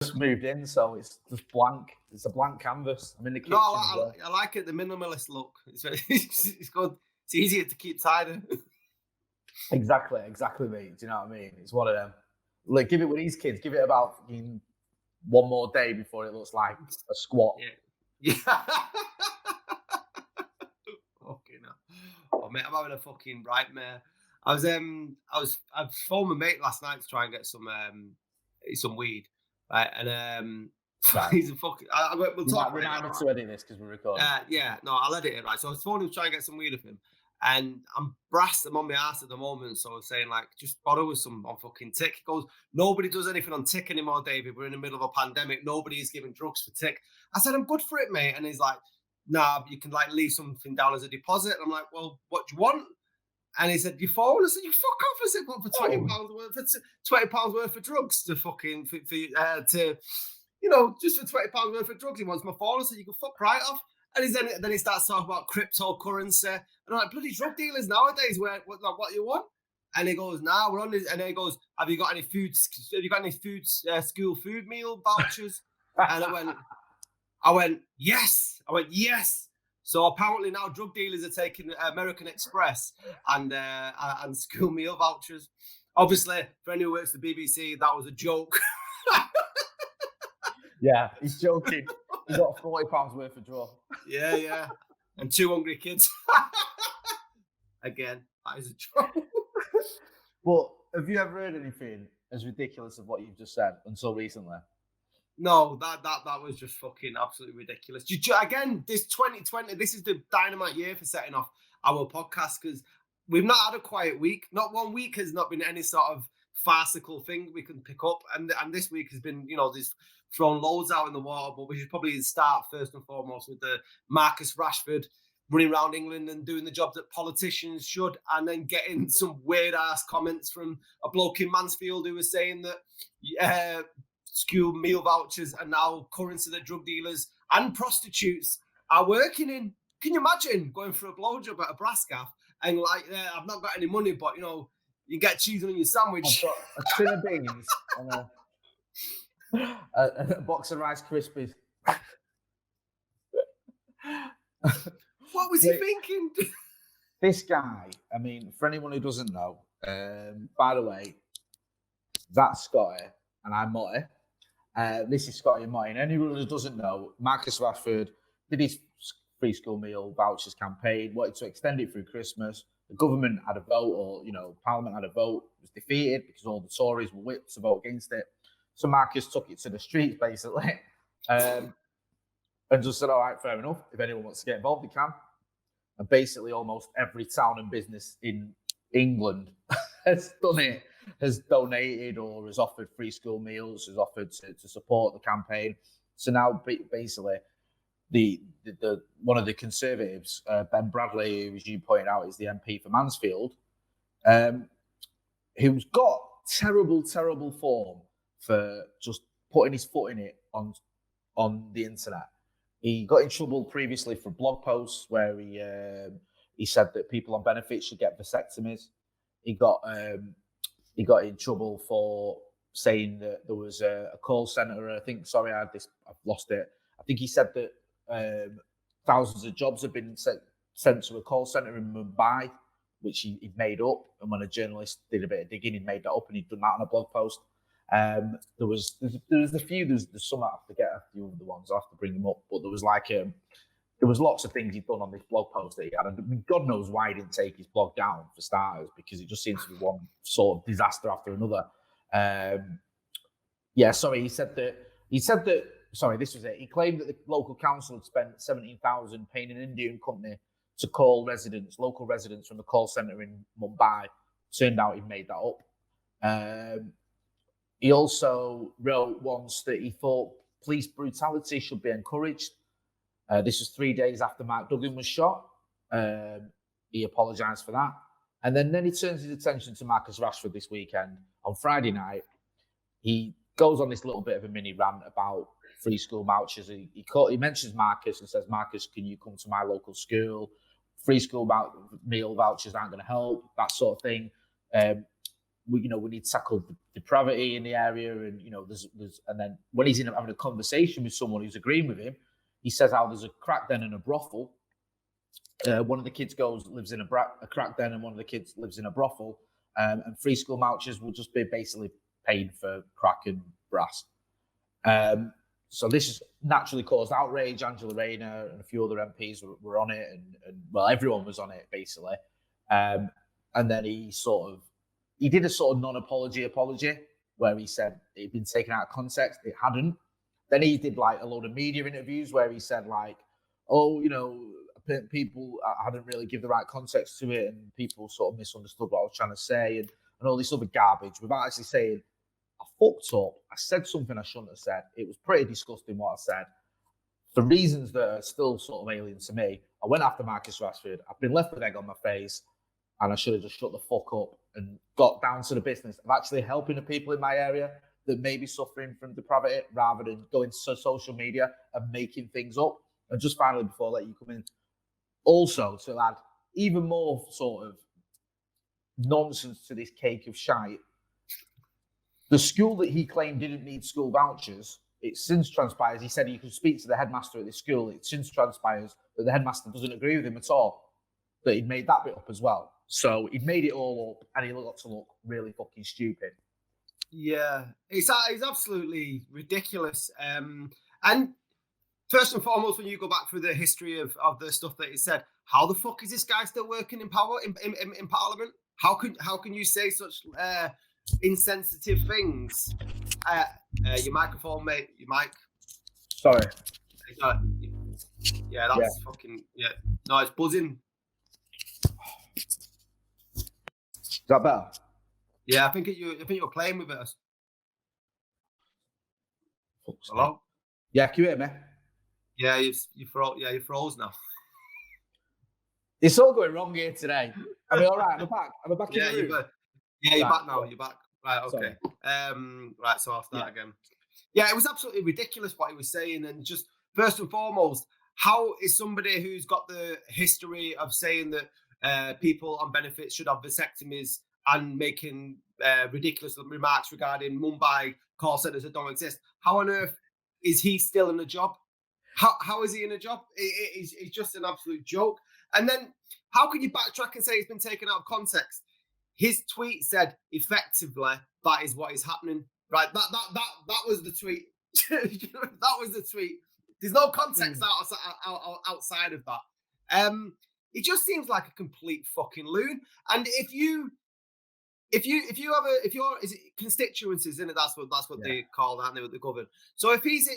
just moved in, so it's just blank. It's a blank canvas. I'm in the kitchen. No, I like it, the minimalist look. It's good. It's easier to keep tidy. Exactly, mate. Do you know what I mean? It's one of them. Like, give it with these kids. Give it about one more day before it looks like a squat. Yeah. Fucking hell. Oh, mate, I'm having a fucking nightmare. I phoned my mate last night to try and get some weed, right? And Right. he's a fucking. We'll talk. We're not to edit this because we're recording. Yeah, no, I'll edit it, right? So I was phoning him to try and get some weed of him, and I'm brassed. I'm on my ass at the moment, so I was saying like, just borrow with some on fucking tick. He goes, nobody does anything on tick anymore, David. We're in the middle of a pandemic. Nobody is giving drugs for tick. I said, I'm good for it, mate. And he's like, nah, you can like leave something down as a deposit. And I'm like, well, what do you want? And he said, your phone? I said, you fuck off. I said, what, for £20 worth for £20 worth of drugs to fucking just for £20 worth of drugs. He wants my phone. I said, you can fuck right off. And then he starts talking about cryptocurrency. And I'm like, bloody drug dealers nowadays, what you want? And he goes, nah, we're on this. And then he goes, have you got any school food meal vouchers? And I went, yes. So apparently now drug dealers are taking American Express and school meal vouchers. Obviously, for anyone who works for the BBC, that was a joke. Yeah, he's joking. He got £40 worth of draw. Yeah. And 2 hungry kids. Again, that is a joke. But have you ever heard anything as ridiculous as what you've just said until recently? No, that was just fucking absolutely ridiculous. Again, this 2020, this is the dynamite year for setting off our podcast because we've not had a quiet week. Not one week has not been any sort of farcical thing we can pick up. And this week has been, there's thrown loads out in the water, but we should probably start first and foremost with the Marcus Rashford running around England and doing the job that politicians should, and then getting some weird-ass comments from a bloke in Mansfield who was saying that school meal vouchers are now currency that drug dealers and prostitutes are working in. Can you imagine going for a blowjob at a brass gaff and like, I've not got any money, but you get cheese on your sandwich. I've got a tin of beans and a box of Rice Krispies. What was he thinking? This guy, I mean, for anyone who doesn't know, by the way, that's Scotty and I'm Motty. This is Scotty and Motty. And anyone who doesn't know, Marcus Rashford did his free school meal vouchers campaign, wanted to extend it through Christmas. The government had a vote, or Parliament had a vote, it was defeated because all the Tories were whipped to vote against it. So Marcus took it to the streets, basically, and just said, all right, fair enough. If anyone wants to get involved, they can. And basically almost every town and business in England has done it, has donated or has offered free school meals, has offered to support the campaign. So now basically the one of the Conservatives, Ben Bradley, who, as you pointed out, is the MP for Mansfield, who's got terrible form for just putting his foot in it on the internet. He got in trouble previously for blog posts where he said that people on benefits should get vasectomies. He got in trouble for saying that there was a call center. I've lost it. I think he said that thousands of jobs have been sent to a call center in Mumbai, which he made up. And when a journalist did a bit of digging, he made that up and he'd done that on a blog post. There's some, I forget a few of the ones, I have to bring them up, but there was there was lots of things he'd done on this blog post that he had. And I mean, God knows why he didn't take his blog down for starters, because it just seems to be one sort of disaster after another. He said that, this was it. He claimed that the local council had spent $17,000 paying an Indian company to call local residents from the call center in Mumbai. Turned out he'd made that up. He also wrote once that he thought police brutality should be encouraged. This was 3 days after Mark Duggan was shot. He apologised for that. And then he turns his attention to Marcus Rashford this weekend. On Friday night, he goes on this little bit of a mini rant about free school vouchers. He mentions Marcus and says, Marcus, can you come to my local school? Free school meal vouchers aren't going to help, that sort of thing. we need to tackle the depravity in the area, and and then when he's having a conversation with someone who's agreeing with him, he says how there's a crack den and a brothel. One of the kids lives in a crack den, and one of the kids lives in a brothel, and free school vouchers will just be basically paid for crack and brass. So this has naturally caused outrage. Angela Rayner and a few other MPs were on it, and well, everyone was on it basically. And then he did a sort of non-apology apology where he said it had been taken out of context. It hadn't. Then he did like a load of media interviews where he said like, oh, people hadn't really give the right context to it, and people sort of misunderstood what I was trying to say, and all this other garbage without actually saying, I fucked up. I said something I shouldn't have said. It was pretty disgusting what I said. For reasons that are still sort of alien to me, I went after Marcus Rashford. I've been left with egg on my face, and I should have just shut the fuck up and got down to the business of actually helping the people in my area that may be suffering from depravity, rather than going to social media and making things up. And just finally, before I let you come in, also to add even more sort of nonsense to this cake of shite, the school that he claimed didn't need school vouchers, it since transpires, he said he could speak to the headmaster at this school, it since transpires that the headmaster doesn't agree with him at all, that he'd made that bit up as well. So he'd made it all up, and he got to look really fucking stupid. Yeah, it's absolutely ridiculous. And first and foremost, when you go back through the history of the stuff that he said, how the fuck is this guy still working in power in Parliament? How can you say such insensitive things? Your microphone, mate. Your mic. Sorry. Yeah, that's fucking No, it's buzzing. Is that better? Yeah, I think you were playing with it. Hello. Yeah, can you hear me? Yeah, you froze now. It's all going wrong here today. I mean, all right, I'm back. I'm back in the room. You're back now. You're back. Right, okay. Right, so I'll start again. Yeah, it was absolutely ridiculous what he was saying, and just first and foremost, how is somebody who's got the history of saying that people on benefits should have vasectomies and making ridiculous remarks regarding Mumbai call centers that don't exist, how on earth is he still in a job? How is he in a job? It's just an absolute joke. And then how can you backtrack and say it's been taken out of context? His tweet said effectively that is what is happening. Right? That was the tweet. That was the tweet. There's no context outside of that. It just seems like a complete fucking loon. And if you have is it constituencies, isn't it? That's what they call that, and they govern. So if he's,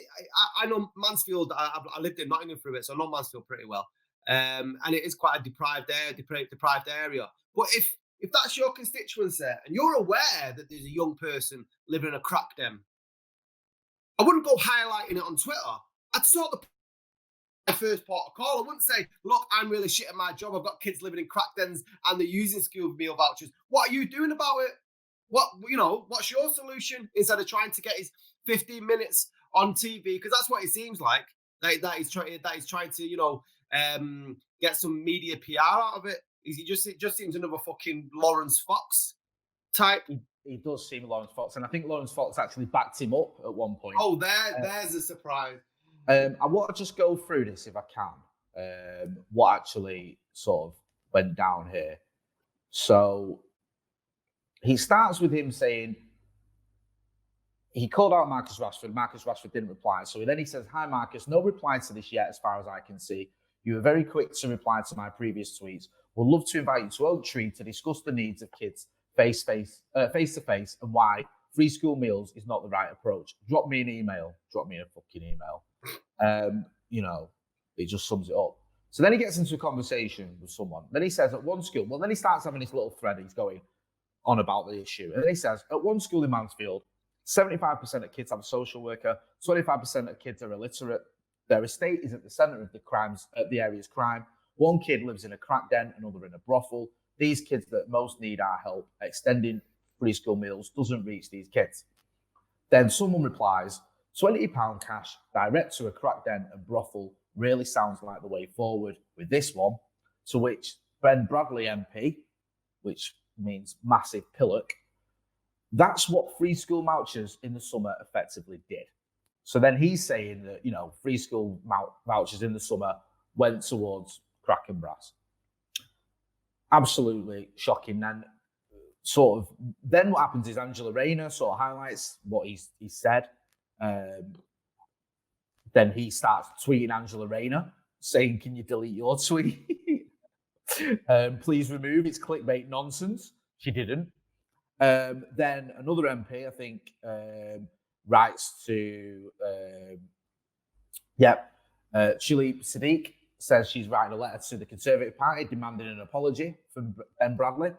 I know Mansfield. I lived in Nottingham for a bit, so I know Mansfield pretty well. And it is quite a deprived area. But if that's your constituency and you're aware that there's a young person living in a crack den, I wouldn't go highlighting it on Twitter. I'd sort the first port of call. I wouldn't say, look, I'm really shit at my job. I've got kids living in crack dens and they're using school meal vouchers. What are you doing about it? What's your solution? Instead of trying to get his 15 minutes on TV, because that's what it seems like. That he's trying to, get some media PR out of it. It just seems another fucking Lawrence Fox type. He does seem Lawrence Fox, and I think Lawrence Fox actually backed him up at one point. Oh, there's a surprise. I want to just go through this if I can. What actually sort of went down here. So he starts with him saying he called out Marcus Rashford. Marcus Rashford didn't reply. So then he says, "Hi, Marcus. No reply to this yet, as far as I can see. You were very quick to reply to my previous tweets. Would love to invite you to Oak Tree to discuss the needs of kids face to face, and why free school meals is not the right approach. Drop me an email. Drop me a fucking email." It just sums it up. So then he gets into a conversation with someone. Then he says at one school, then he starts having this little thread. He's going on about the issue. And then he says, at one school in Mansfield, 75% of kids have a social worker, 25% of kids are illiterate. Their estate is at the centre of the area's crime. One kid lives in a crack den, another in a brothel. These kids that most need our help, extending free school meals doesn't reach these kids. Then someone replies, £20 cash direct to a crack den and brothel really sounds like the way forward with this one. To which Ben Bradley MP, which means massive pillock, That's what free school vouchers in the summer effectively did. So then he's saying that, free school vouchers in the summer went towards crack and brass. Absolutely shocking. And then what happens is Angela Rayner sort of highlights what he said. Then he starts tweeting Angela Rayner saying, "Can you delete your tweet? Please remove, it's clickbait nonsense." She didn't. Then another MP, I think, writes to, Chile Sadiq, says she's writing a letter to the Conservative Party demanding an apology from Ben Bradley.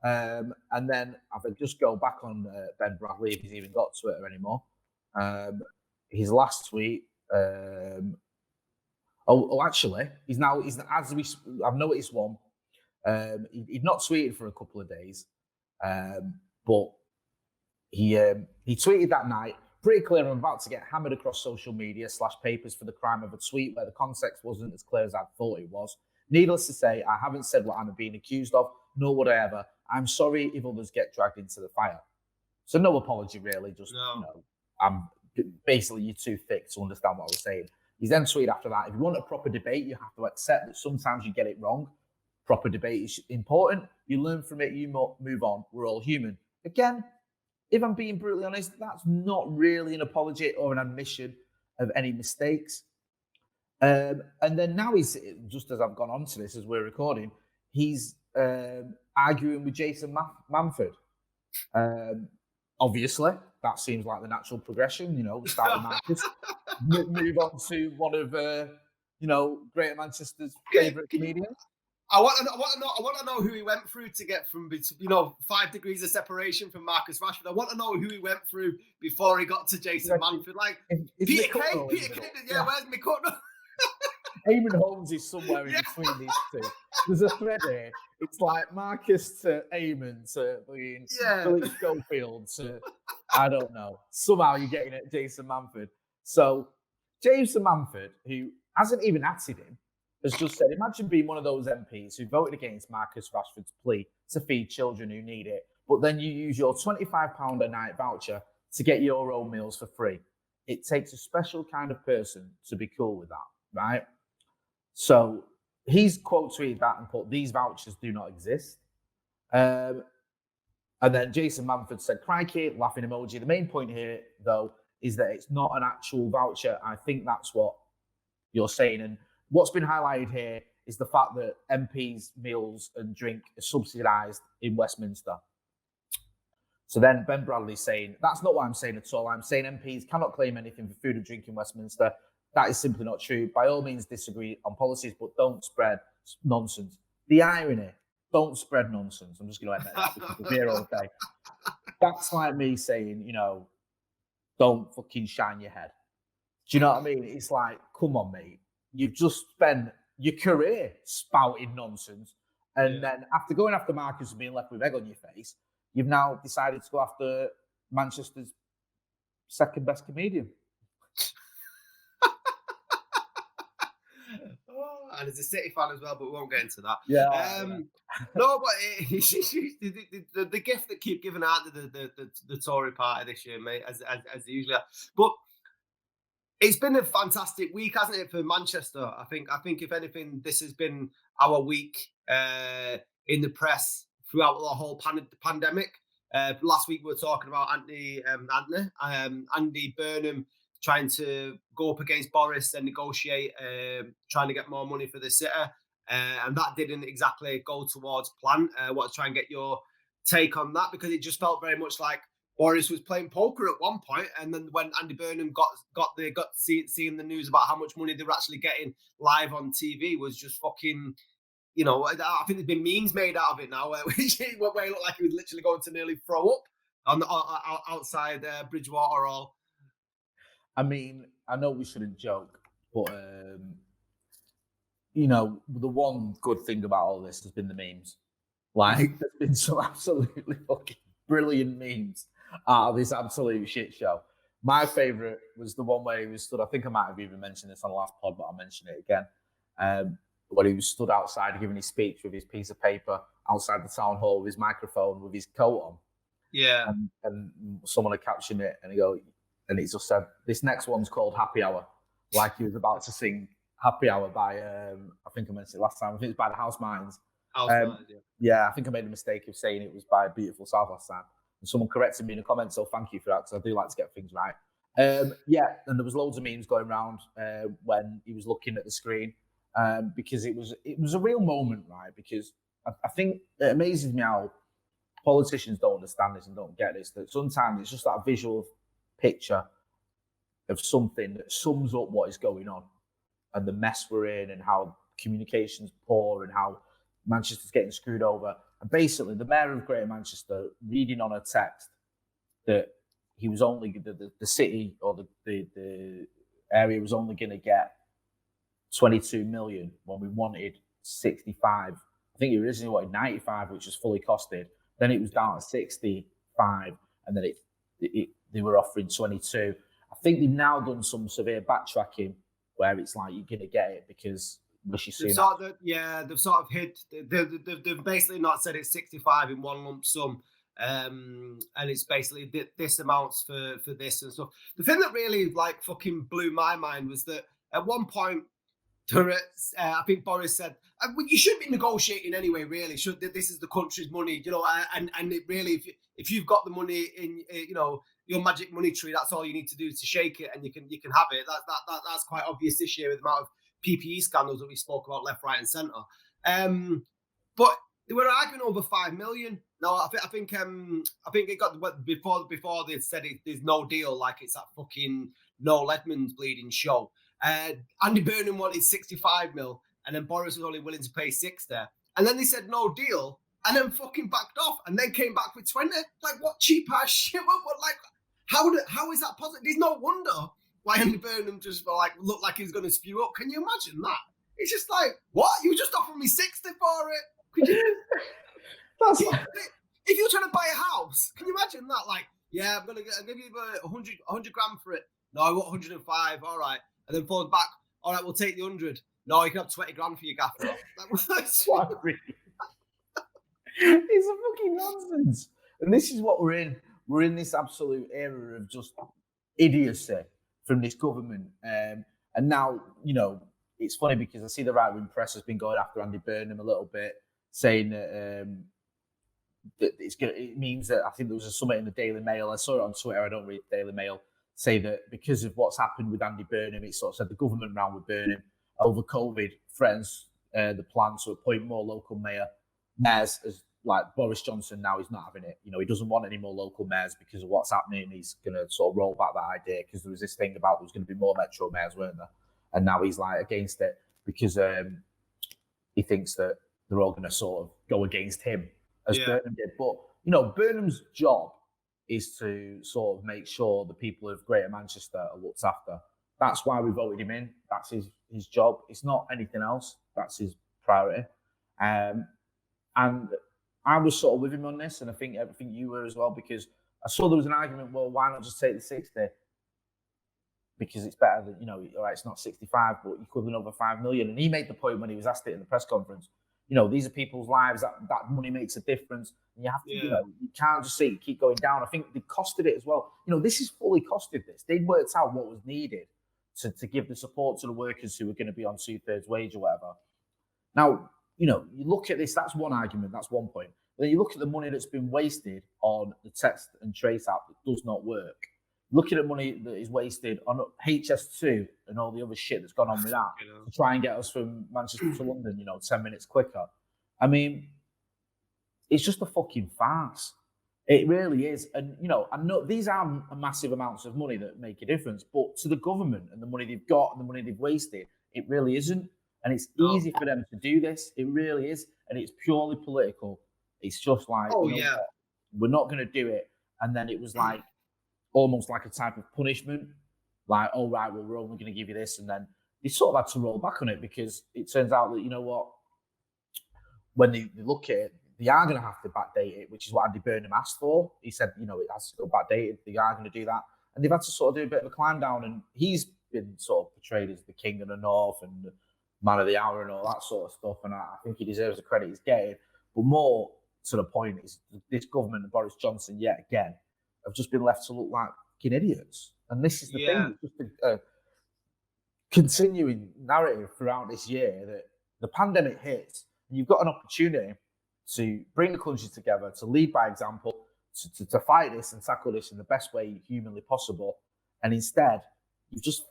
And then I think just go back on Ben Bradley if he's even got Twitter anymore. His last tweet. Actually, I've noticed one. He'd not tweeted for a couple of days, but he tweeted that night, pretty clear, "I'm about to get hammered across social media / papers for the crime of a tweet where the context wasn't as clear as I thought it was. Needless to say, I haven't said what I'm being accused of, nor would I ever. I'm sorry if others get dragged into the fire." So no apology, really. Just, I'm basically, you're too thick to understand what I was saying. He's then tweeted after that, "If you want a proper debate, you have to accept that sometimes you get it wrong. Proper debate is important. You learn from it, you move on. We're all human." Again, if I'm being brutally honest, that's not really an apology or an admission of any mistakes. And then now he's, just as I've gone on to this, as we're recording, he's arguing with Jason Manford. Obviously, that seems like the natural progression, start with Marcus, move on to one of, Greater Manchester's favourite comedians. I want to know who he went through to get from 5 degrees of separation from Marcus Rashford. I want to know who he went through before he got to Jason Manford. Like Peter Kay, where's McCutnell? Eamon Holmes is somewhere in between these two. There's a thread here. It's like Marcus to Eamon to Philip Schofield to, I don't know. Somehow you're getting at Jason Manford. So Jason Manford, who hasn't even acted him, has just said, "Imagine being one of those MPs who voted against Marcus Rashford's plea to feed children who need it, but then you use your £25 a night voucher to get your own meals for free. It takes a special kind of person to be cool with that," right? So he's quote tweeted that and put, "These vouchers do not exist." And then Jason Manford said, "Crikey," laughing emoji. The main point here, though, is that it's not an actual voucher. I think that's what you're saying. And what's been highlighted here is the fact that MPs' meals and drink are subsidised in Westminster. So then Ben Bradley's saying, "That's not what I'm saying at all. I'm saying MPs cannot claim anything for food and drink in Westminster. That is simply not true. By all means, disagree on policies, but don't spread nonsense." The irony, don't spread nonsense. I'm just going to admit that because we're here all day. That's like me saying, don't fucking shine your head. Do you know what I mean? It's like, come on, mate. You've just spent your career spouting nonsense. And then after going after Marcus and being left with egg on your face, you've now decided to go after Manchester's second best comedian. And he's a City fan as well, but we won't get into that. No, but the gift that keep giving out to the Tory party this year, mate, as they usually are. But it's been a fantastic week, hasn't it, for Manchester? I think if anything, this has been our week in the press throughout the whole pandemic. Last week we were talking about Andy Burnham trying to go up against Boris and negotiate, trying to get more money for the city. And that didn't exactly go towards plan. I want to try and get your take on that, because it just felt very much like Boris was playing poker at one point, and then when Andy Burnham got seeing the news about how much money they were actually getting live on TV was just fucking, I think there's been memes made out of it now, where it looked like he was literally going to nearly throw up on outside Bridgewater Hall. I mean, I know we shouldn't joke, but the one good thing about all this has been the memes. Like, there's been some absolutely fucking brilliant memes out of this absolute shit show. My favourite was the one where he was stood, I think I might have even mentioned this on the last pod, but I'll mention it again, where he was stood outside giving his speech with his piece of paper outside the town hall with his microphone with his coat on. Yeah. And someone had captioned it, and it just said, "This next one's called Happy Hour," like he was about to sing Happy Hour by I think I mentioned it last time. I think it's by the House Minds. Yeah, I think I made the mistake of saying it was by Beautiful South last time, and someone corrected me in a comment. So thank you for that, because I do like to get things right. Yeah, and there was loads of memes going around when he was looking at the screen, because it was a real moment, right? Because I think it amazes me how politicians don't understand this and don't get this. That sometimes it's just that visual picture of something that sums up what is going on and the mess we're in, and how communication's poor, and how Manchester's getting screwed over. And basically, the mayor of Greater Manchester reading on a text that he was only the city, or the area was only going to get 22 million when we wanted 65. I think he originally wanted 95, which was fully costed. Then it was down to 65, and then they were offering 22. I think they've now done some severe backtracking where it's like, you're going to get it because Rishi Sunak. They've sort of hit. They've basically not said it's 65 in one lump sum. And it's basically this amounts for this and stuff. The thing that really like fucking blew my mind was that at one point, I think Boris said, "You should be negotiating anyway. Really, this is the country's money, you know, and it really, if you've got the money in, you know, your magic money tree, that's all you need to do to shake it, and you can have it. That's quite obvious this year with the amount of PPE scandals that we spoke about left, right, and centre. But they were arguing over 5 million. No, I think it got before they said there's no deal, like it's that fucking Noel Edmonds bleeding show. Andy Burnham wanted 65 mil, and then Boris was only willing to pay 60. And then they said no deal, and then fucking backed off, and then came back with 20. Like, what cheap ass shit? What like, how is that possible? There's no wonder why Andy Burnham just like looked like he's going to spew up. Can you imagine that? It's just like, what? You just offered me 60 for it? Could you? If you're trying to buy a house, can you imagine that? Like, yeah, I'll give you 100 grand for it. No, I want 105. All right. And then falls back. All right, we'll take the 100. No, you can have 20 grand for your gaffer. It's a fucking nonsense. And this is what we're in. We're in this absolute era of just idiocy from this government. And now, you know, it's funny because I see the right-wing press has been going after Andy Burnham a little bit, saying that it means that, I think there was a summit in the Daily Mail. I saw it on Twitter. I don't read the Daily Mail. Say that because of what's happened with Andy Burnham, it sort of said the government round with Burnham over COVID threatens the plan to appoint more local mayors, as like Boris Johnson now is not having it. You know, he doesn't want any more local mayors because of what's happening. He's going to sort of roll back that idea, because there was this thing about there was going to be more metro mayors, weren't there? And now he's like against it because he thinks that they're all going to sort of go against him, as Burnham did. But, you know, Burnham's job is to sort of make sure the people of Greater Manchester are looked after. That's why we voted him in. That's his job. It's not anything else. That's his priority. And I was sort of with him on this, and I think you were as well, because I saw there was an argument, well, why not just take the 60? Because it's better that, you know, all right, it's not 65, but equivalent over 5 million. And he made the point when he was asked it in the press conference, you know, these are people's lives, that money makes a difference. And you have to, you know, you can't just say keep going down. I think they costed it as well. You know, this is fully costed this. They'd worked out what was needed to give the support to the workers who were going to be on 2/3 wage or whatever. Now, you know, you look at this, that's one argument, that's one point. Then you look at the money that's been wasted on the text and trace app that does not work. Looking at money that is wasted on HS2 and all the other shit that's gone on with that to try and get us from Manchester to London, you know, 10 minutes quicker. I mean, it's just a fucking farce. It really is. And, you know, I know these are massive amounts of money that make a difference, but to the government and the money they've got and the money they've wasted, it really isn't. And it's easy for them to do this. It really is. And it's purely political. It's just like, we're not going to do it. And then it was like, almost like a type of punishment. Like, oh, right, well, we're only going to give you this. And then they sort of had to roll back on it, because it turns out that, you know what, when they look at it, they are going to have to backdate it, which is what Andy Burnham asked for. He said, you know, it has to go backdated. They are going to do that. And they've had to sort of do a bit of a climb down. And he's been sort of portrayed as the king of the north and the man of the hour and all that sort of stuff. And I think he deserves the credit he's getting. But more to the point is this government and Boris Johnson yet again have just been left to look like fucking idiots. And this is the thing, it's just a continuing narrative throughout this year that the pandemic hits and you've got an opportunity to bring the country together, to lead by example, to fight this and tackle this in the best way humanly possible. And instead, you've just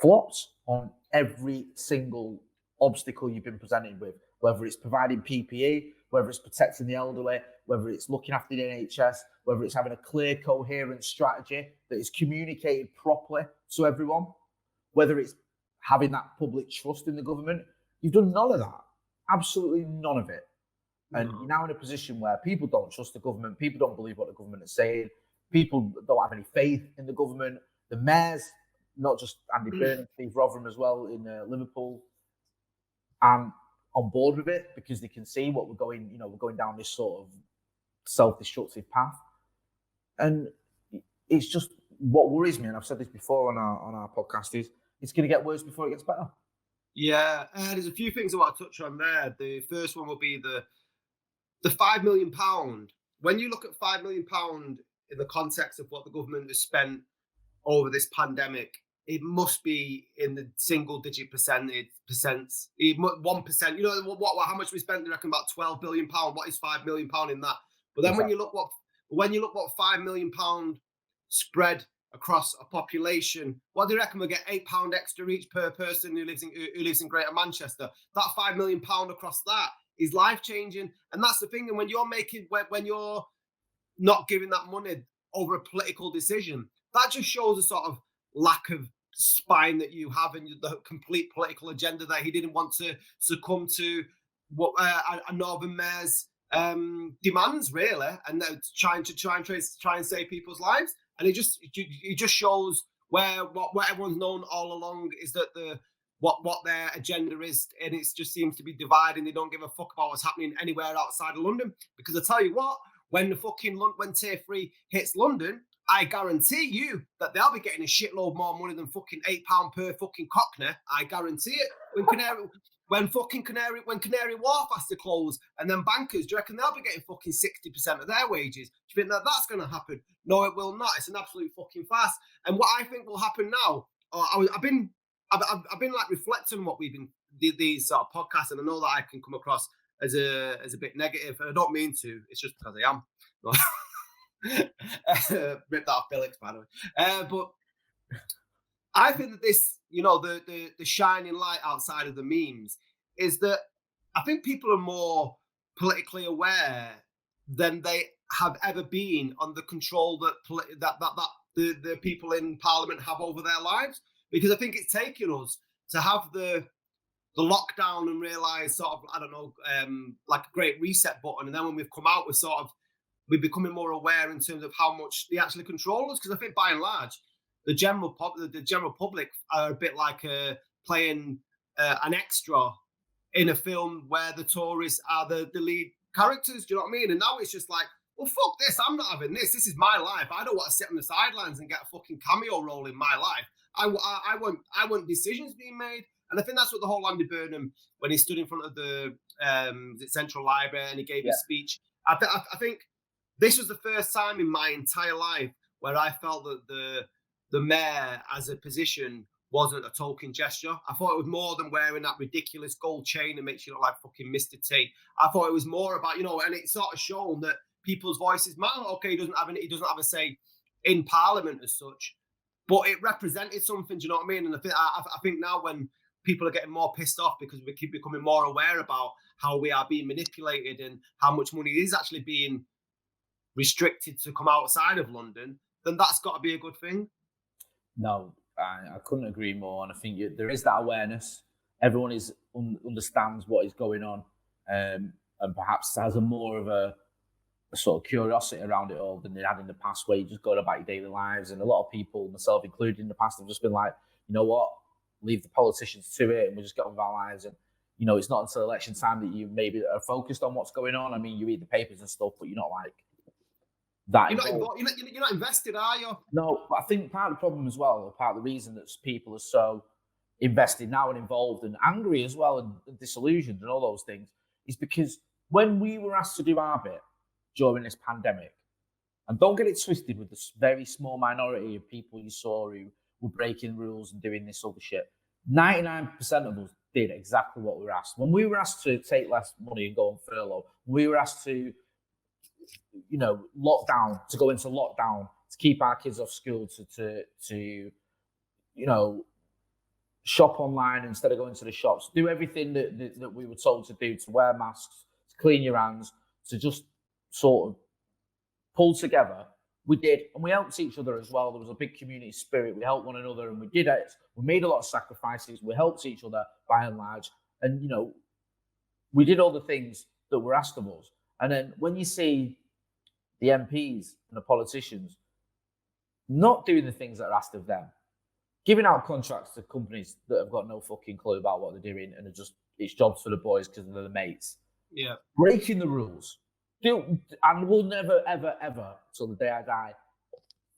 flopped on every single obstacle you've been presented with, whether it's providing PPE, whether it's protecting the elderly, whether it's looking after the NHS, whether it's having a clear, coherent strategy that is communicated properly to everyone, whether it's having that public trust in the government. You've done none of that. Absolutely none of it. And you're now in a position where people don't trust the government, people don't believe what the government is saying, people don't have any faith in the government. The mayors, not just Andy Burnham, Steve Rotherham as well in Liverpool, and on board with it because they can see what we're going down this sort of self-destructive path. And it's just what worries me, and I've said this before on our podcast, is it's going to get worse before it gets better. Yeah, there's a few things I want to touch on there. The first one will be the £5 million. When you look at £5 million in the context of what the government has spent over this pandemic, it must be in the single-digit percent. 1%. You know how much we spent? I reckon about £12 billion. What is £5 million in that? But then when you look what £5 million spread across a population, what do you reckon? We get £8 extra each per person who lives in Greater Manchester. That £5 million across that is life changing, and that's the thing. And when you're not giving that money over a political decision, that just shows a sort of lack of spine that you have and the complete political agenda that he didn't want to succumb to what a Northern Mayor's demands, really, and try and save people's lives. And it just shows what everyone's known all along is that what their agenda is, and it just seems to be dividing. They don't give a fuck about what's happening anywhere outside of London, because I tell you what, when Tier 3 hits London, I guarantee you that they'll be getting a shitload more money than fucking £8 per fucking cockney. I guarantee it. When Canary Wharf has to close, and then bankers, do you reckon they'll be getting fucking 60% of their wages? Do you think that's going to happen? No, it will not. It's an absolute fucking farce. And what I think will happen now, I've been like reflecting on what we've been these sort of podcasts, and I know that I can come across as a bit negative, and I don't mean to. It's just because I am. Ripped off Billix, by the way. But I think that this, the shining light outside of the memes is that I think people are more politically aware than they have ever been on the control that the people in Parliament have over their lives. Because I think it's taken us to have the lockdown and realise sort of, I don't know, like a great reset button. And then when we've come out, we're becoming more aware in terms of how much they actually control us. Because I think by and large, the general public are a bit like playing an extra in a film where the Tories are the lead characters. Do you know what I mean? And now it's just like, well, fuck this. I'm not having this. This is my life. I don't want to sit on the sidelines and get a fucking cameo role in my life. I want decisions being made. And I think that's what the whole Andy Burnham, when he stood in front of the Central Library and he gave his speech, I think this was the first time in my entire life where I felt that the mayor as a position wasn't a token gesture. I thought it was more than wearing that ridiculous gold chain that makes you look like fucking Mr. T. I thought it was more about, and it sort of shown that people's voices matter. Okay, he doesn't have a say in Parliament as such, but it represented something. Do you know what I mean? And I think now when people are getting more pissed off because we keep becoming more aware about how we are being manipulated and how much money is actually being restricted to come outside of London, then that's got to be a good thing. No, I couldn't agree more. And I think there is that awareness. Everyone understands what is going on, and perhaps has a more of a sort of curiosity around it all than they had in the past, where you just go about your daily lives. And a lot of people, myself included in the past, have just been like, you know what, leave the politicians to it and we'll just get on with our lives. And, it's not until election time that you maybe are focused on what's going on. I mean, you read the papers and stuff, but you're not like that. You're not invested, are you? No, but I think part of the problem as well, or part of the reason that people are so invested now and involved and angry as well and disillusioned and all those things, is because when we were asked to do our bit during this pandemic, and don't get it twisted with the very small minority of people you saw who were breaking rules and doing this other shit, 99% of us did exactly what we were asked. When we were asked to take less money and go on furlough, we were asked to, to go into lockdown, to keep our kids off school, to shop online instead of going to the shops, do everything that we were told to do, to wear masks, to clean your hands, to just sort of pull together. We did, and we helped each other as well. There was a big community spirit. We helped one another, and we did it. We made a lot of sacrifices. We helped each other by and large, and we did all the things that were asked of us. And then when you see the MPs and the politicians not doing the things that are asked of them, giving out contracts to companies that have got no fucking clue about what they're doing and it's jobs for the boys because they're the mates. Yeah. Breaking the rules. And we'll never, ever, ever, till the day I die,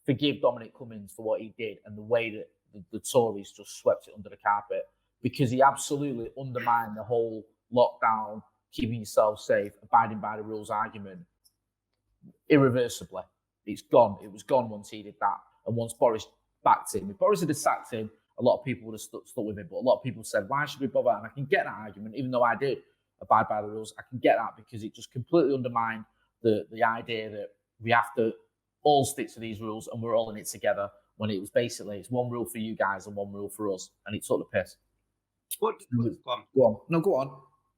forgive Dominic Cummings for what he did and the way that the Tories just swept it under the carpet, because he absolutely undermined the whole lockdown, keeping yourself safe, abiding by the rules argument irreversibly. It's gone. It was gone once he did that. And once Boris backed him, if Boris had sacked him, a lot of people would have stuck with him. But a lot of people said, why should we bother? And I can get that argument, even though I did abide by the rules. I can get that because it just completely undermined the idea that we have to all stick to these rules and we're all in it together, when it was basically, it's one rule for you guys and one rule for us. And it took the piss. Go on. No, go on.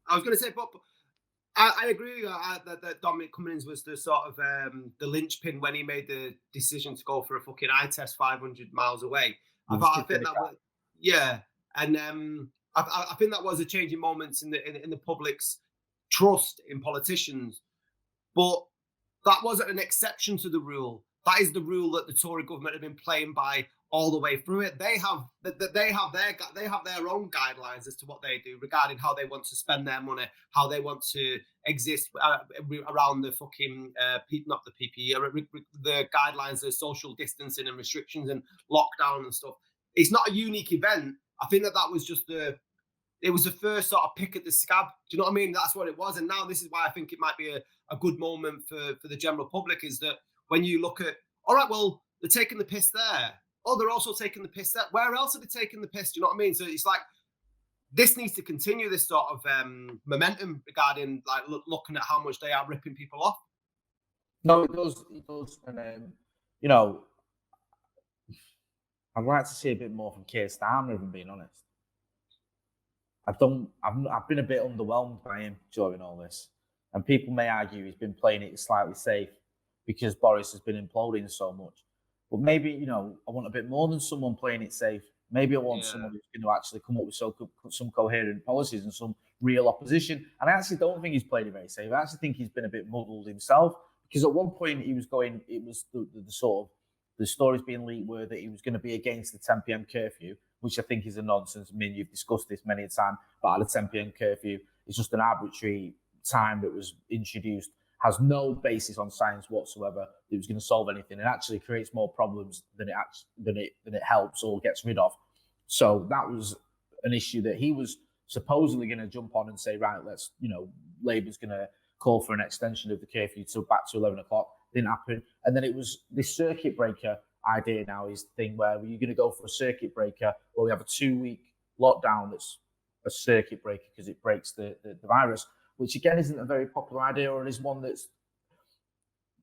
I was going to say, but I agree with you that Dominic Cummings was the sort of the linchpin when he made the decision to go for a fucking eye test 500 miles away. I think that was, yeah, and I think that was a changing moment in the public's trust in politicians. But that wasn't an exception to the rule. That is the rule that the Tory government have been playing by all the way through it. They have their own guidelines as to what they do regarding how they want to spend their money, how they want to exist around the fucking not the PPE, the guidelines of social distancing and restrictions and lockdown and stuff. It's not a unique event. I think that was just it was the first sort of pick at the scab. Do you know what I mean? That's what it was. And now this is why I think it might be a good moment for the general public, is that when you look at, all right, well, they're taking the piss there. Oh, they're also taking the piss there. Where else are they taking the piss? Do you know what I mean? So it's like, this needs to continue, this sort of momentum regarding like looking at how much they are ripping people off. No, it does. And, I'd like to see a bit more from Keir Starmer, if I'm being honest. I've been a bit underwhelmed by him during all this. And people may argue he's been playing it slightly safe because Boris has been imploding so much. But maybe, I want a bit more than someone playing it safe. Maybe I want someone who's going to actually come up with some coherent policies and some real opposition. And I actually don't think he's played it very safe. I actually think he's been a bit muddled himself, because at one point he was going, it was the stories being leaked were that he was going to be against the 10 p.m. curfew, which I think is a nonsense. I mean, you've discussed this many a time, but the 10 p.m. curfew is just an arbitrary time that was introduced, has no basis on science whatsoever, that was going to solve anything, and actually creates more problems than it helps or gets rid of. So that was an issue that he was supposedly going to jump on and say, right, let's, Labour's going to call for an extension of the curfew back to 11 o'clock. Didn't happen. And then it was this circuit breaker idea now is the thing where you're going to go for a circuit breaker, where we have a 2-week lockdown that's a circuit breaker because it breaks the virus, which again isn't a very popular idea, or is one that's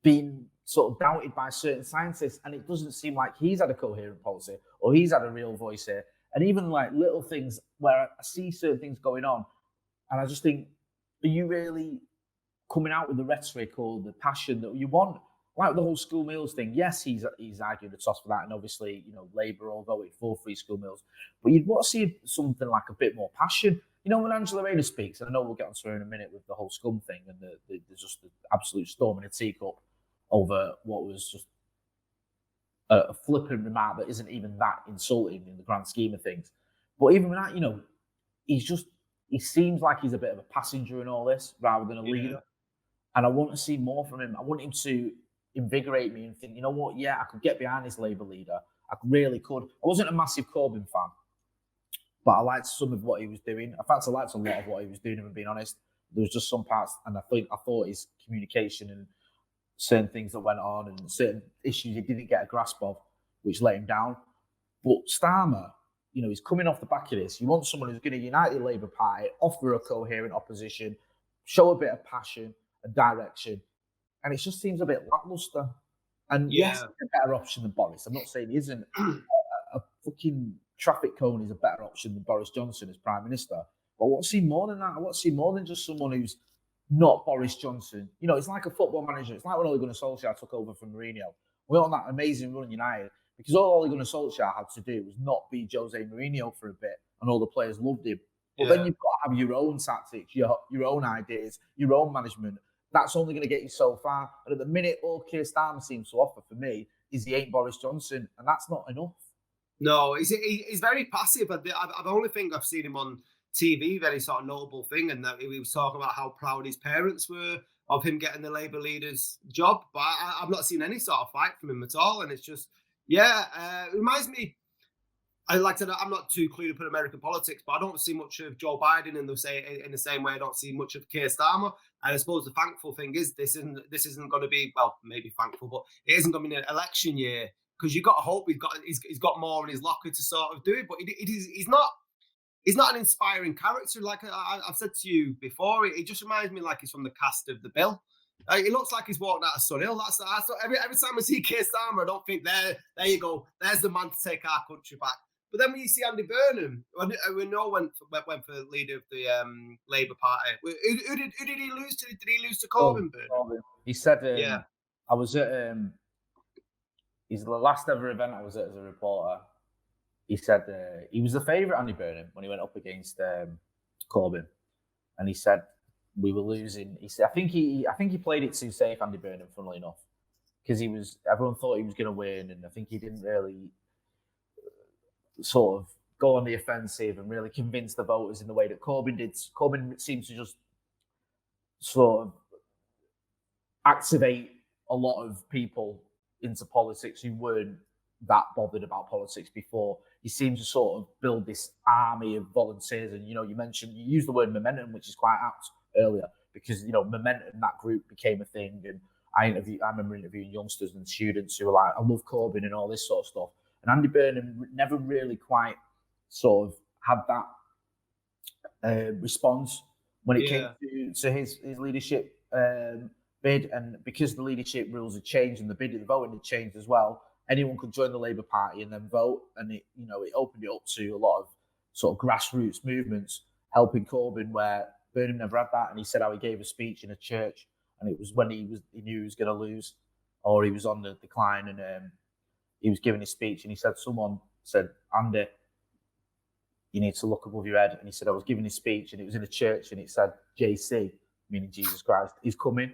been sort of doubted by certain scientists. And it doesn't seem like he's had a coherent policy or he's had a real voice here. And even like little things where I see certain things going on, and I just think, are you really coming out with the rhetoric or the passion that you want? Like the whole school meals thing, yes, he's argued the toss for that, and obviously, Labour all voted for free school meals. But you'd want to see something like a bit more passion. When Angela Rayner speaks, and I know we'll get onto her in a minute with the whole scum thing, and there's just the absolute storm in a teacup over what was just a flippant remark that isn't even that insulting in the grand scheme of things. But even with that, he seems like he's a bit of a passenger in all this rather than a leader. And I want to see more from him. I want him to invigorate me and think, you know what, I could get behind this Labour leader. I really could. I wasn't a massive Corbyn fan, but I liked some of what he was doing. In fact, I liked a lot of what he was doing, if I'm being honest. there was just some parts, and I thought his communication and certain things that went on and certain issues he didn't get a grasp of, which let him down. But Starmer, he's coming off the back of this. You want someone who's going to unite the Labour Party, offer a coherent opposition, show a bit of passion and direction, and it just seems a bit lackluster. And yes, it's a better option than Boris. I'm not saying he isn't. A fucking traffic cone is a better option than Boris Johnson as Prime Minister. But what's he more than that? What's he more than just someone who's not Boris Johnson? It's like a football manager. It's like when Ole Gunnar Solskjaer took over from Mourinho. We on that amazing run United because all Ole Gunnar Solskjaer had to do was not be Jose Mourinho for a bit, and all the players loved him. But then you've got to have your own tactics, your own ideas, your own management. That's only going to get you so far. And at the minute, all Keir Starmer seems to offer for me is he ain't Boris Johnson, and that's not enough. No, he's very passive. The only thing I've seen him on TV, very sort of notable thing, and that he was talking about how proud his parents were of him getting the Labour leader's job. But I've not seen any sort of fight from him at all. And it's just, it reminds me, I'm not too clued up in American politics, but I don't see much of Joe Biden in the same way I don't see much of Keir Starmer. And I suppose the thankful thing is this isn't going to be, well, maybe thankful, but it isn't going to be an election year, because you've got to hope he's got more in his locker to sort of do it. But he's not an inspiring character. Like I've said to you before, it just reminds me like he's from the cast of The Bill. It looks like he's walked out of Sunhill. That's every time I see Keir Starmer, I don't think there you go. There's the man to take our country back. But then when you see Andy Burnham, we know went for the leader of the Labour Party. Who did he lose to? Did he lose to Corbyn? Burnham. He said, I was at he's the last ever event I was at as a reporter. He said he was the favourite, Andy Burnham, when he went up against Corbyn, and he said we were losing. He said I think he played it too safe, Andy Burnham, funnily enough, because everyone thought he was going to win, and I think he didn't really sort of go on the offensive and really convince the voters in the way that Corbyn did. Corbyn seems to just sort of activate a lot of people into politics who weren't that bothered about politics before. He seems to sort of build this army of volunteers. And, you used the word momentum, which is quite apt earlier, because, momentum, that group became a thing. And I remember interviewing youngsters and students who were like, I love Corbyn and all this sort of stuff. And Andy Burnham never really quite sort of had that response when it came to his leadership bid. And because the leadership rules had changed and the voting had changed as well, anyone could join the Labour Party and then vote. And it opened it up to a lot of sort of grassroots movements helping Corbyn, where Burnham never had that. And he said how he gave a speech in a church, and it was when he knew he was going to lose, or he was on the decline, and he was giving his speech, and he said, someone said, Andy, you need to look above your head. And he said, I was giving his speech, and it was in a church, and it said, JC, meaning Jesus Christ, he's coming.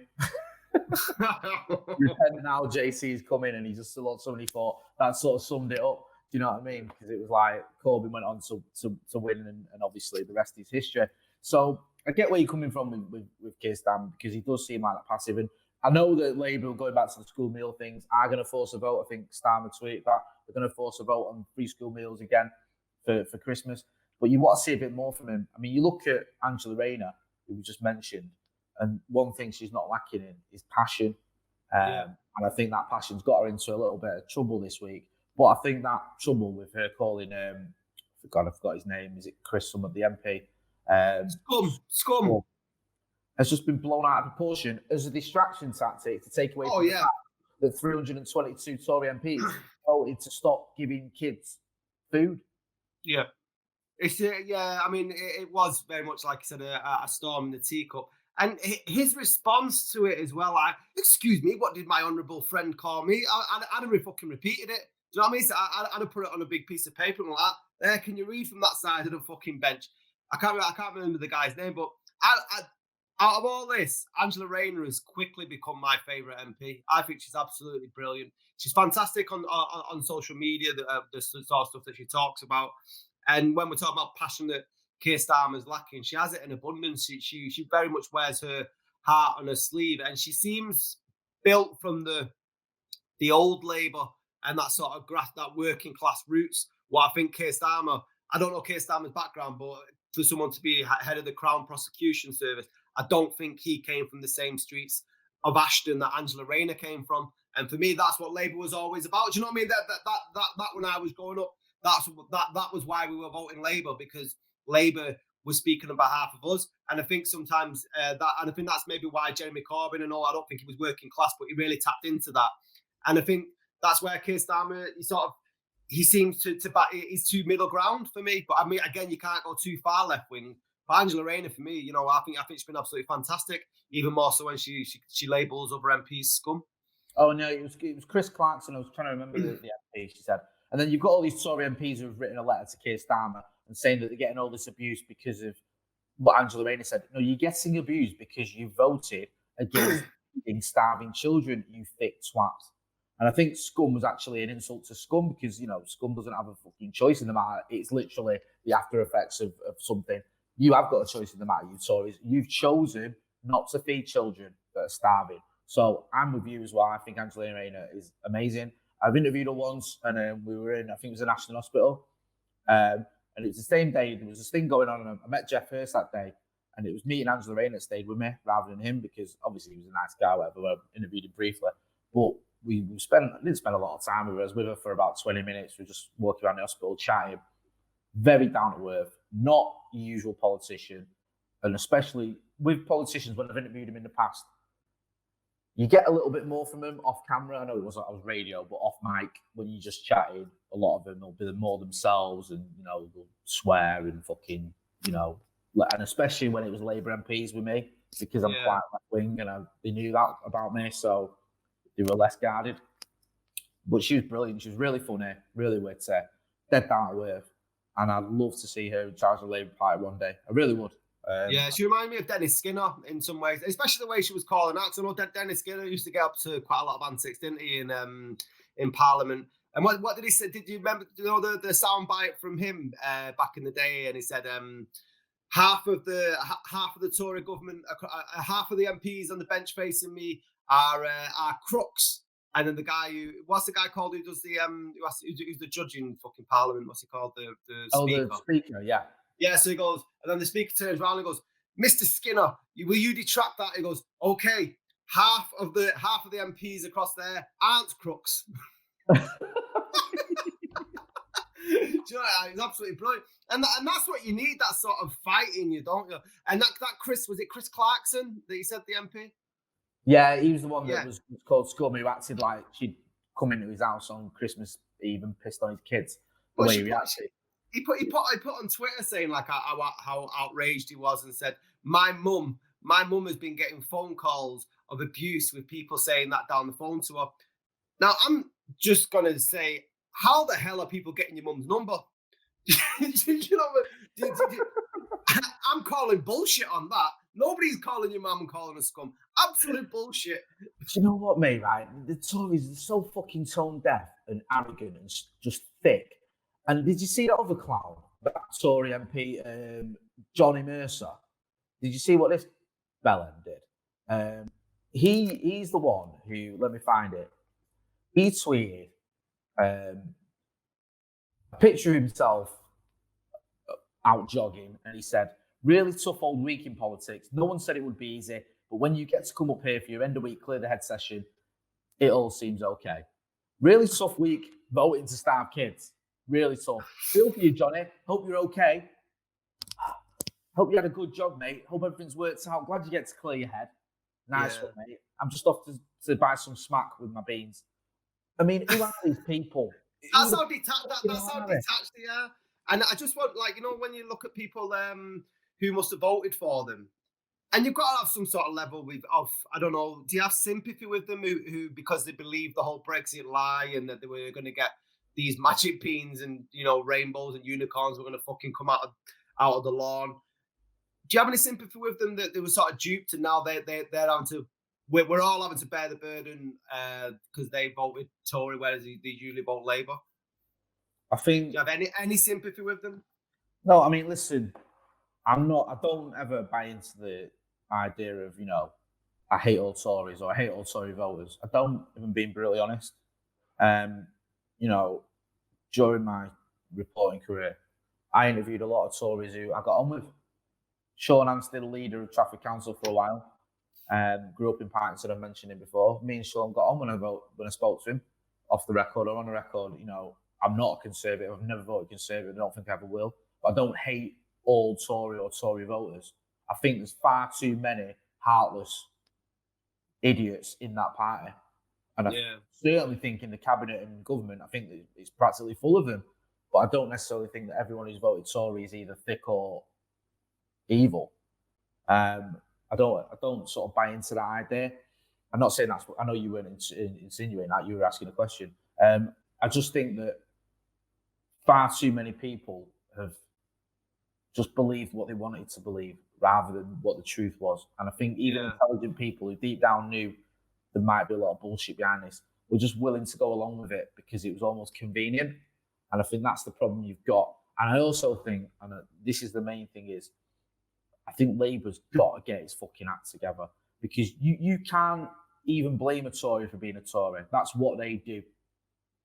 Repent now, JC is coming. And he just somebody thought that sort of summed it up. Do you know what I mean? Because it was like Corbyn went on to win, and obviously the rest is history. So I get where you're coming from with Keir Starmer, because he does seem like that passive. And I know that Labour, going back to the school meal things, are going to force a vote. I think Starmer tweeted that they're going to force a vote on free school meals again for Christmas. But you want to see a bit more from him. I mean, you look at Angela Rayner, who we just mentioned, and one thing she's not lacking in is passion. And I think that passion's got her into a little bit of trouble this week. But I think that trouble with her calling, I forgot his name. Is it Chris Summit, the MP? Scum. Has just been blown out of proportion as a distraction tactic to take away from the fact that 322 Tory MPs voted to stop giving kids food. Yeah. I mean, it was very much, like I said, a storm in the teacup. And his response to it as well, excuse me, what did my honourable friend call me? I'd have fucking repeated it. Do you know what I mean? So I'd have put it on a big piece of paper and like, there, can you read from that side of the fucking bench? I can't remember the guy's name, but out of all this, Angela Rayner has quickly become my favourite MP. I think she's absolutely brilliant. She's fantastic on social media, the sort of stuff that she talks about. And when we're talking about passion that Keir Starmer's lacking, she has it in abundance. She very much wears her heart on her sleeve, and she seems built from the old Labour and that sort of that working class roots. What I think Keir Starmer, I don't know Keir Starmer's background, but for someone to be head of the Crown Prosecution Service, I don't think he came from the same streets of Ashton that Angela Rayner came from. And for me, that's what Labour was always about. Do you know what I mean? That when I was growing up, that was why we were voting Labour, because Labour was speaking on behalf of us. And I think sometimes and I think that's maybe why Jeremy Corbyn and all, I don't think he was working class, but he really tapped into that. And I think that's where Keir Starmer, he seems to he's too middle ground for me. But I mean, again, you can't go too far left wing. But Angela Rayner, for me, I think she's been absolutely fantastic. Even more so when she labels other MPs scum. Oh no, it was Chris Clarkson. I was trying to remember the MP she said. And then you've got all these Tory MPs who have written a letter to Keir Starmer and saying that they're getting all this abuse because of what Angela Rayner said. No, you're getting abused because you voted against starving children, you thick twats. And I think scum was actually an insult to scum, because, scum doesn't have a fucking choice in the matter. It's literally the after effects of something. You have got a choice in the matter, you Tories. You've chosen not to feed children that are starving. So I'm with you as well. I think Angela Rayner is amazing. I've interviewed her once, and we were in, I think it was in Ashton Hospital. And it was the same day, there was this thing going on, and I met Jeff Hurst that day, and it was me and Angela Rayner that stayed with me rather than him, because obviously he was a nice guy, whatever. I interviewed him briefly. But we didn't spend a lot of time with her. I was with her for about 20 minutes. We were just walking around the hospital, chatting. Very down to earth, not the usual politician. And especially with politicians, when I've interviewed them in the past, you get a little bit more from them off camera. I know I was radio, but off mic, when you're just chatting, a lot of them will be more themselves, and they'll swear and fucking, and especially when it was Labour MPs with me, because I'm quite left wing, and they knew that about me, so they were less guarded. But she was brilliant. She was really funny, really witty, dead down to earth, and I'd love to see her in charge of the Labour Party one day. I really would. She reminded me of Dennis Skinner in some ways, especially the way she was calling out. So I know Dennis Skinner used to get up to quite a lot of antics, didn't he, in Parliament? And what did he say? Did you remember the sound bite from him back in the day? And he said half of the Tory government, half of the MPs on the bench facing me are crooks. And then what's the guy called who does the who's the judge in fucking Parliament? What's he called? The speaker. The speaker, yeah. Yeah, so he goes, and then the speaker turns around and goes, Mr. Skinner, will you detract that? He goes, okay, half of the MPs across there aren't crooks. Do you know, it's absolutely brilliant. And that's what you need, that sort of fight in you, don't you? And that Chris, was it Chris Clarkson that he said the MP? Yeah, he was the one that was called Scum, who acted like she'd come into his house on Christmas Eve and pissed on his kids. The way he reacted. He put on Twitter saying like how outraged he was, and said, my mum has been getting phone calls of abuse with people saying that down the phone to her. Now I'm just gonna say, how the hell are people getting your mum's number? You know, I'm calling bullshit on that. Nobody's calling your mum and calling her scum. Absolute bullshit. Do you know what, mate? Right, the Tories are so fucking tone deaf and arrogant and just thick. And did you see that other clown, that Tory MP, Johnny Mercer? Did you see what this bellend did? He's the one who, let me find it. He tweeted a picture of himself out jogging, and he said, really tough old week in politics. No one said it would be easy, but when you get to come up here for your end of week clear the head session, it all seems okay. Really tough week voting to starve kids. Really tough. Feel for you, Johnny. Hope you're okay. Hope you had a good job, mate. Hope everything's worked out. Glad you get to clear your head. Nice one, mate. I'm just off to buy some smack with my beans. I mean, who are these people? That's how detached they are. And I just want, when you look at people who must have voted for them, and you've got to have some sort of level of, I don't know, do you have sympathy with them who because they believe the whole Brexit lie and that they were going to get these magic beans and, rainbows and unicorns were going to fucking come out of the lawn? Do you have any sympathy with them that they were sort of duped and now they're having to, we're all having to bear the burden because they voted Tory, whereas they usually vote Labour? I think. Do you have any sympathy with them? No, I mean, listen, I don't ever buy into the idea of, I hate all Tories or I hate all Tory voters. I don't, if I'm being brutally honest. During my reporting career, I interviewed a lot of Tories who I got on with. Sean Anstey, leader of Traffic Council for a while, grew up in Parkinson. I've mentioned him before. Me and Sean got on when I spoke to him, off the record or on the record. You know, I'm not a Conservative. I've never voted Conservative. I don't think I ever will. But I don't hate all Tory or Tory voters. I think there's far too many heartless idiots in that party. And I certainly think in the cabinet and government, I think that it's practically full of them. But I don't necessarily think that everyone who's voted Tory is either thick or evil. I don't sort of buy into that idea. I'm not saying that's what, I know you weren't insinuating that, you were asking a question. I just think that far too many people have just believed what they wanted to believe rather than what the truth was. And I think even intelligent people who deep down knew there might be a lot of bullshit behind this were just willing to go along with it because it was almost convenient. And I think that's the problem you've got. And I also think, and this is the main thing, is I think Labour's got to get its fucking act together, because you can't even blame a Tory for being a Tory. That's what they do.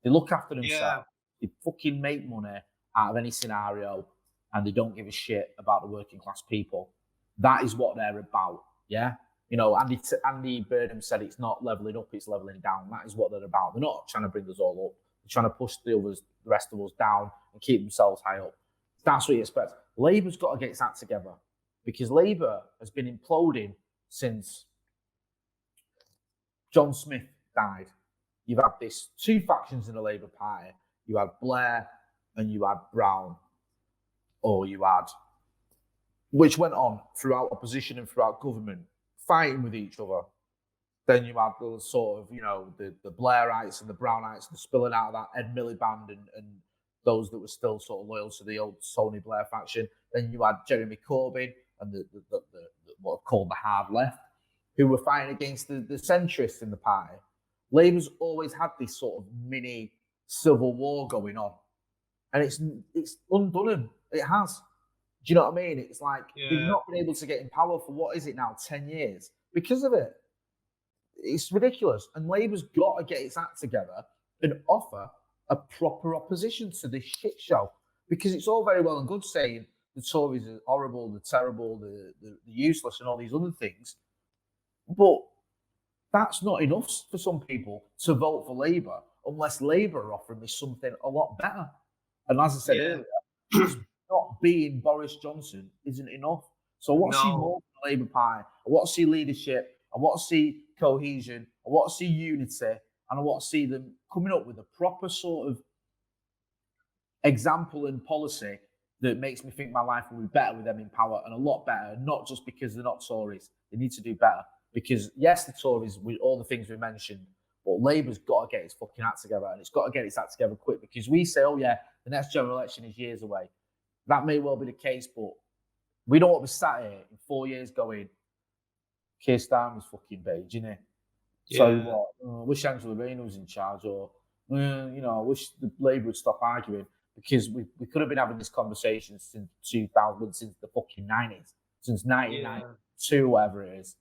They look after themselves. They fucking make money out of any scenario, and they don't give a shit about the working class people. That is what they're about, yeah? You know, Andy Burnham said it's not levelling up, it's levelling down. That is what they're about. They're not trying to bring us all up. They're trying to push the rest of us down and keep themselves high up. That's what you expect. Labour's got to get its act together, because Labour has been imploding since John Smith died. You've had this two factions in the Labour Party. You had Blair and you had Brown, or you had, which went on throughout opposition and throughout government, fighting with each other. Then you had the sort of, you know, the Blairites and the Brownites, the spilling out of that Ed Miliband and those that were still sort of loyal to the old Tony Blair faction. Then you had Jeremy Corbyn and the what are called the hard left, who were fighting against the centrists in the party. Labour's always had this sort of mini civil war going on, and it's undone them. It has. Do you know what I mean? It's like they've not been able to get in power for, what is it now, 10 years because of it. It's ridiculous. And Labour's got to get its act together and offer a proper opposition to this shit show, because it's all very well and good saying the Tories are horrible, they're terrible, they're useless, and all these other things. But that's not enough for some people to vote for Labour unless Labour are offering me something a lot better. And as I said earlier, just not being Boris Johnson isn't enough. So I want to see more from the Labour Party. I want to see leadership. I want to see cohesion. I want to see unity. And I want to see them coming up with a proper sort of example and policy that makes me think my life will be better with them in power, and a lot better, not just because they're not Tories. They need to do better. Because, yes, the Tories, with all the things we mentioned, but Labour's got to get its fucking act together, and it's got to get its act together quick, because we say, oh, yeah, the next general election is years away. That may well be the case, but we don't want to be sat here in 4 years going, Keir Starmer's fucking beige, isn't he? So what? I wish Angela Rayner was in charge, or, you know, I wish the Labour would stop arguing, because we could have been having this conversation since 2000, since the fucking 90s, since 1992, whatever it is.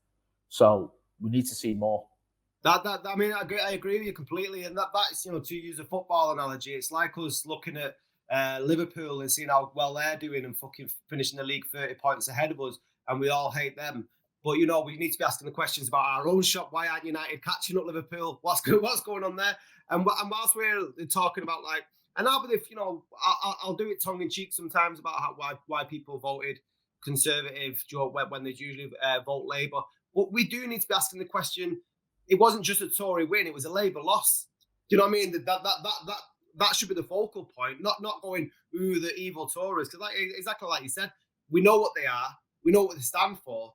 So we need to see more. I mean, I agree with you completely, and that's, you know, to use a football analogy, it's like us looking at Liverpool and seeing how well they're doing and fucking finishing the league 30 points ahead of us, and we all hate them. But, you know, we need to be asking the questions about our own shop. Why aren't United catching up Liverpool? What's going on there? And whilst we're talking about, like, and I'll be, you know, I'll do it tongue in cheek sometimes about why people voted Conservative when they usually vote Labour. But we do need to be asking the question. It wasn't just a Tory win; it was a Labour loss. Do you know what I mean? That should be the focal point. Not going, ooh, the evil Tories, because exactly like you said, we know what they are, we know what they stand for.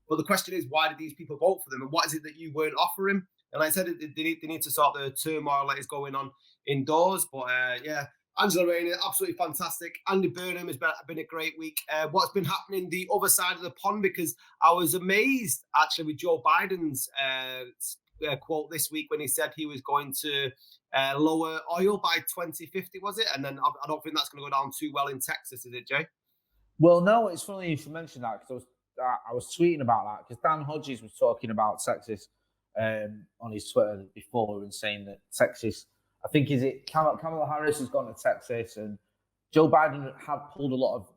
But the question is, why did these people vote for them, and what is it that you weren't offering? And like I said, they need to sort the turmoil that is going on indoors. But Angela Rayner, absolutely fantastic. Andy Burnham has been a great week. What's been happening the other side of the pond, because I was amazed actually with Joe Biden's quote this week when he said he was going to lower oil by 2050, was it? And then I don't think that's going to go down too well in Texas, is it, Jay? Well, no, it's funny you should mention that, because I was tweeting about that, because Dan Hodges was talking about Texas on his Twitter before, and saying that Texas, I think, is it Kamala Harris has gone to Texas, and Joe Biden had pulled a lot of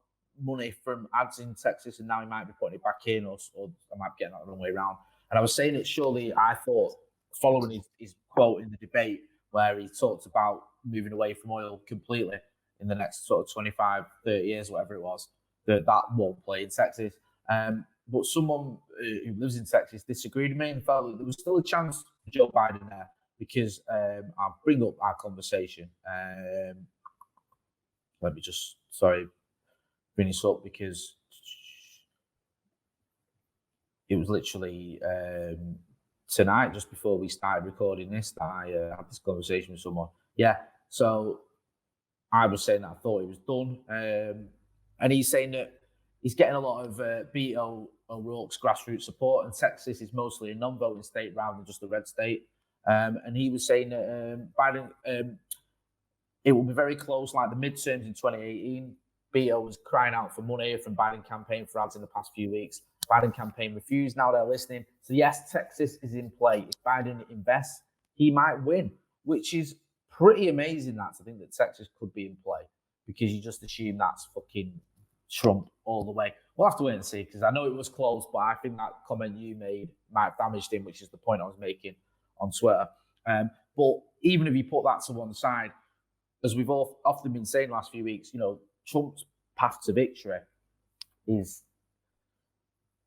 money from ads in Texas, and now he might be putting it back in, or I might be getting that the wrong way around. And I was saying that surely I thought, following his quote in the debate where he talked about moving away from oil completely in the next sort of 25, 30 years, whatever it was, that won't play in Texas. But someone who lives in Texas disagreed with me and felt that there was still a chance for Joe Biden there, because I'll bring up our conversation. Let me just, bring this up, because it was literally tonight, just before we started recording this, that I had this conversation with someone. Yeah, so I was saying that I thought it was done. And he's saying that he's getting a lot of Beto O'Rourke's grassroots support, and Texas is mostly a non-voting state rather than just a red state. And he was saying that Biden, it will be very close, like the midterms in 2018. Beto was crying out for money from Biden campaign for ads in the past few weeks. Biden campaign refused. Now they're listening. So yes, Texas is in play. If Biden invests, he might win, which is pretty amazing. I think that Texas could be in play, because you just assume that's fucking Trump all the way. We'll have to wait and see, because I know it was close, but I think that comment you made might have damaged him, which is the point I was making on Twitter. But even if you put that to one side, as we've often been saying the last few weeks, Trump's path to victory is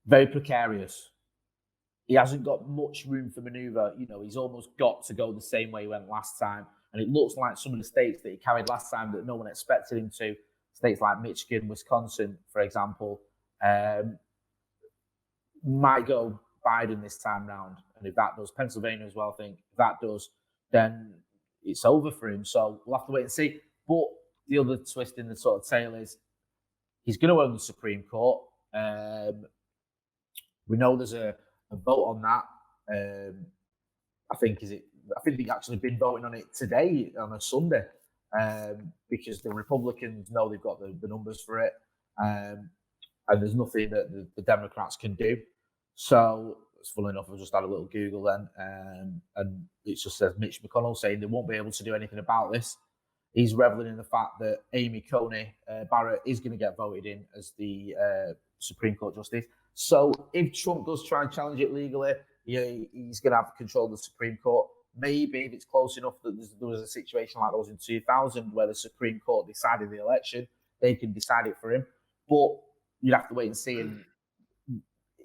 very precarious. He hasn't got much room for manoeuvre. He's almost got to go the same way he went last time. And it looks like some of the states that he carried last time that no one expected him to, states like Michigan, Wisconsin, for example, might go Biden this time round. And if that does, Pennsylvania as well, I think, if that does, then it's over for him. So we'll have to wait and see. But the other twist in the sort of tail is he's going to own the Supreme Court. We know there's a vote on that. I think they've actually been voting on it today on a Sunday, because the Republicans know they've got the numbers for it, and there's nothing that the Democrats can do. So it's funny enough, I just had a little Google then, and it just says Mitch McConnell saying they won't be able to do anything about this. He's reveling in the fact that Amy Coney Barrett is going to get voted in as the Supreme Court justice. So if Trump does try and challenge it legally, he's going to have control of the Supreme Court. Maybe if it's close enough that there was a situation like there was in 2000 where the Supreme Court decided the election, they can decide it for him. But you'd have to wait and see. And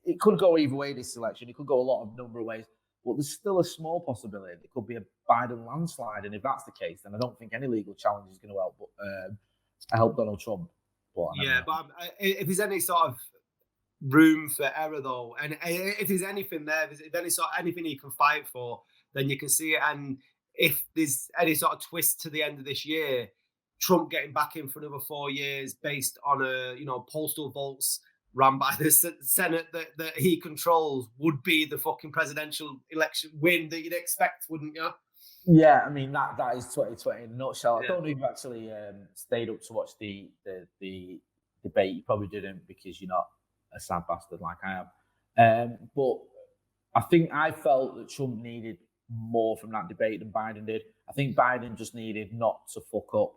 it could go either way, this election. It could go a lot of number of ways. But there's still a small possibility it could be a Biden landslide. And if that's the case, then I don't think any legal challenge is going to help. But I help Donald Trump. But if there's any sort of room for error, though, and if there's anything there, if there's anything he can fight for, then you can see it. And if there's any sort of twist to the end of this year, Trump getting back in for another 4 years based on postal votes run by the Senate that he controls would be the fucking presidential election win that you'd expect, wouldn't you? Yeah, I mean that is 2020 in a nutshell. Yeah. I don't know if you actually stayed up to watch the debate. You probably didn't, because you're not a sad bastard like I am. But I think I felt that Trump needed more from that debate than Biden did. I think Biden just needed not to fuck up,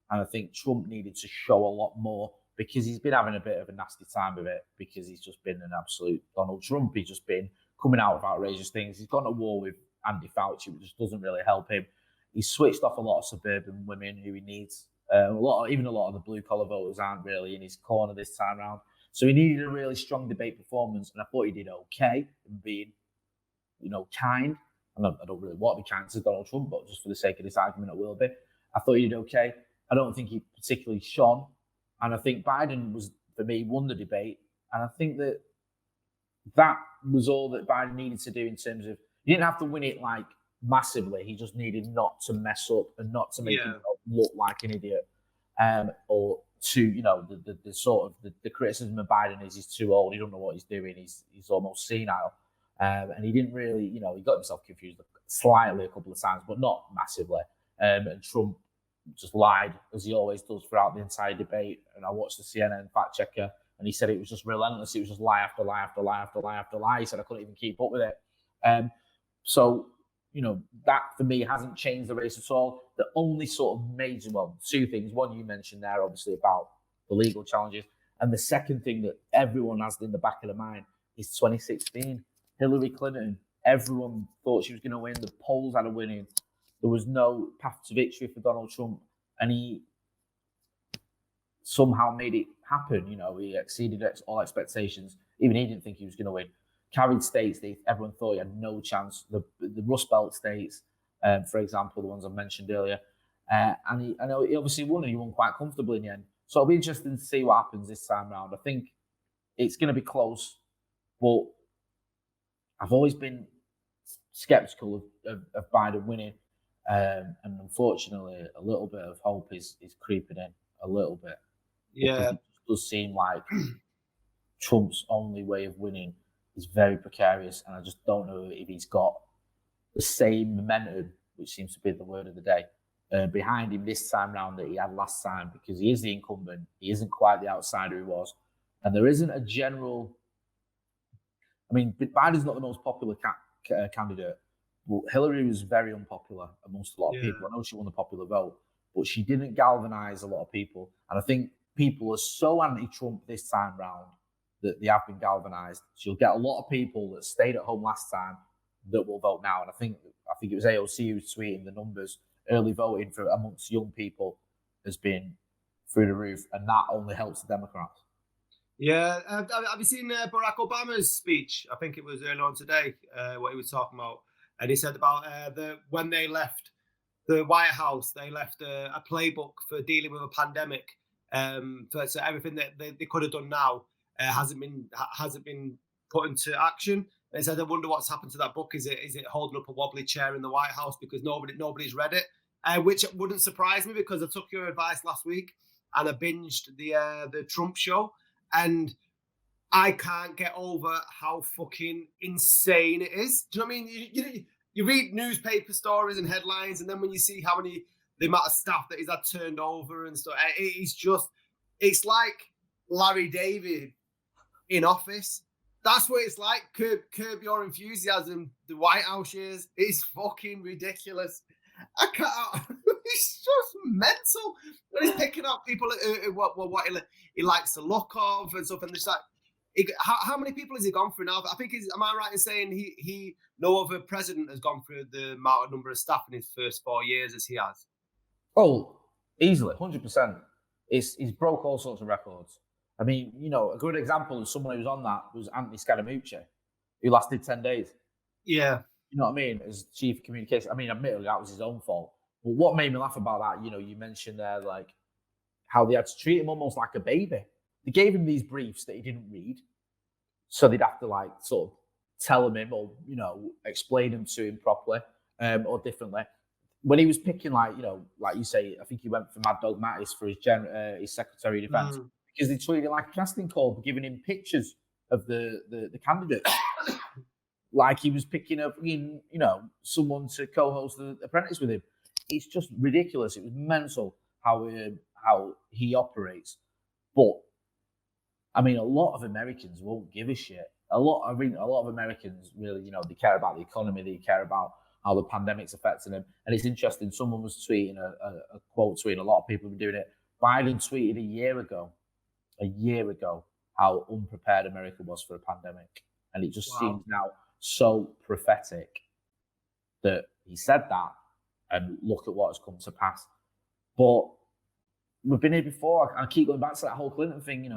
and I think Trump needed to show a lot more, because he's been having a bit of a nasty time with it, because he's just been an absolute Donald Trump. He's just been coming out with outrageous things. He's gone to war with Andy Fauci, which just doesn't really help him. He's switched off a lot of suburban women who he needs. Even a lot of the blue-collar voters aren't really in his corner this time around. So he needed a really strong debate performance, and I thought he did okay in being, kind. I don't really want to be kind to Donald Trump, but just for the sake of this argument, I will be. I thought he did okay. I don't think he particularly shone. And I think Biden was, for me, won the debate. And I think that was all that Biden needed to do in terms of, he didn't have to win it like massively. He just needed not to mess up and not to make himself look like an idiot. Or to, the sort of the criticism of Biden is he's too old. He don't know what he's doing. He's almost senile. And he didn't really, he got himself confused slightly a couple of times, but not massively. And Trump just lied, as he always does, throughout the entire debate. And I watched the CNN fact checker, and he said it was just relentless. It was just lie after lie after lie after lie after lie. He said I couldn't even keep up with it. So, that for me hasn't changed the race at all. The only sort of major, two things. One, you mentioned there, obviously, about the legal challenges. And the second thing that everyone has in the back of their mind is 2016. Hillary Clinton. Everyone thought she was going to win. The polls had her winning. There was no path to victory for Donald Trump. And he somehow made it happen. He exceeded all expectations. Even he didn't think he was going to win. Carried states, everyone thought he had no chance. The Rust Belt states, for example, the ones I mentioned earlier. And he obviously won, and he won quite comfortably in the end. So it'll be interesting to see what happens this time round. I think it's going to be close, but I've always been sceptical of Biden winning. And unfortunately, a little bit of hope is creeping in, a little bit. Yeah. It does seem like Trump's only way of winning is very precarious, and I just don't know if he's got the same momentum, which seems to be the word of the day, behind him this time round that he had last time, because he is the incumbent. He isn't quite the outsider he was. And there isn't a general... I mean, Biden's not the most popular candidate, but Hillary was very unpopular amongst a lot of people. I know she won the popular vote, but she didn't galvanise a lot of people. And I think people are so anti-Trump this time round that they have been galvanised. So you'll get a lot of people that stayed at home last time that will vote now. And I think it was AOC who was tweeting the numbers. Early voting for amongst young people has been through the roof, and that only helps the Democrats. Yeah, have you seen Barack Obama's speech? I think it was earlier on today, what he was talking about. And he said about when they left the White House, they left a playbook for dealing with a pandemic. So everything that they could have done now hasn't been put into action. And he said, I wonder what's happened to that book. Is it holding up a wobbly chair in the White House because nobody's read it? Which wouldn't surprise me, because I took your advice last week and I binged the Trump show, and I can't get over how fucking insane it is. Do you know what I mean? You read newspaper stories and headlines, and then when you see the amount of staff that he's had turned over and stuff, it's like Larry David in office. That's what it's like. Curb Your Enthusiasm, the White House years. It's fucking ridiculous. I can't. It's just mental when he's picking up people what he likes the look of and stuff. And it's like, how many people has he gone through now? I think am I right in saying he no other president has gone through the number of staff in his first 4 years as he has? Oh, easily, 100%. He's broke all sorts of records. I mean, a good example of someone who was on that was Anthony Scaramucci, who lasted 10 days. Yeah. You know what I mean? As chief of communication. I mean, admittedly, that was his own fault. But what made me laugh about that, you mentioned there, like, how they had to treat him almost like a baby. They gave him these briefs that he didn't read. So they'd have to, like, sort of tell him or, explain them to him properly or differently. When he was picking, like you say, I think he went for Mad Dog Mattis for his Secretary of Defence. Because they treated it like a casting call, giving him pictures of the candidates. Like he was picking up, someone to co-host The Apprentice with him. It's just ridiculous. It was mental how he operates. But I mean, a lot of Americans won't give a shit. A lot of Americans really, they care about the economy. They care about how the pandemic's affecting them. And it's interesting. Someone was tweeting a quote tweet. A lot of people have been doing it. Biden tweeted a year ago, how unprepared America was for a pandemic. And it just seems now so prophetic that he said that, and look at what has come to pass. But we've been here before. I keep going back to that whole Clinton thing.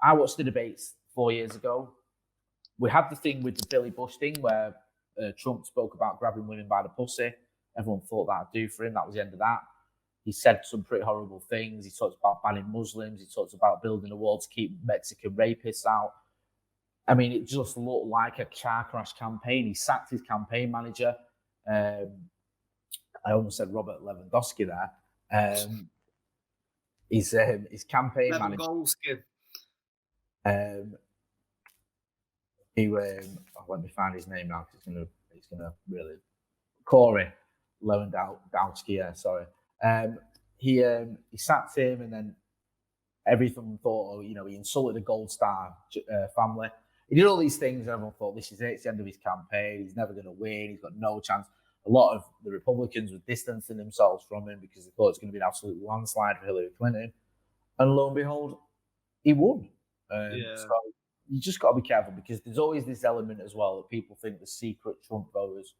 I watched the debates 4 years ago. We had the thing with the Billy Bush thing where Trump spoke about grabbing women by the pussy. Everyone thought that'd do for him. That was the end of that. He said some pretty horrible things. He talked about banning Muslims. He talked about building a wall to keep Mexican rapists out. I mean, it just looked like a car crash campaign. He sacked his campaign manager. I almost said Robert Lewandowski there. His campaign manager. Let me find his name now because it's gonna really. Corey Lewandowski. Yeah, sorry. He sacked him, and then everyone thought, he insulted the Gold Star family. He did all these things, and everyone thought, this is it. It's the end of his campaign. He's never going to win. He's got no chance. A lot of the Republicans were distancing themselves from him because they thought it's going to be an absolute landslide for Hillary Clinton. And lo and behold, he won. Yeah. So you just got to be careful, because there's always this element as well that people think the secret Trump voters.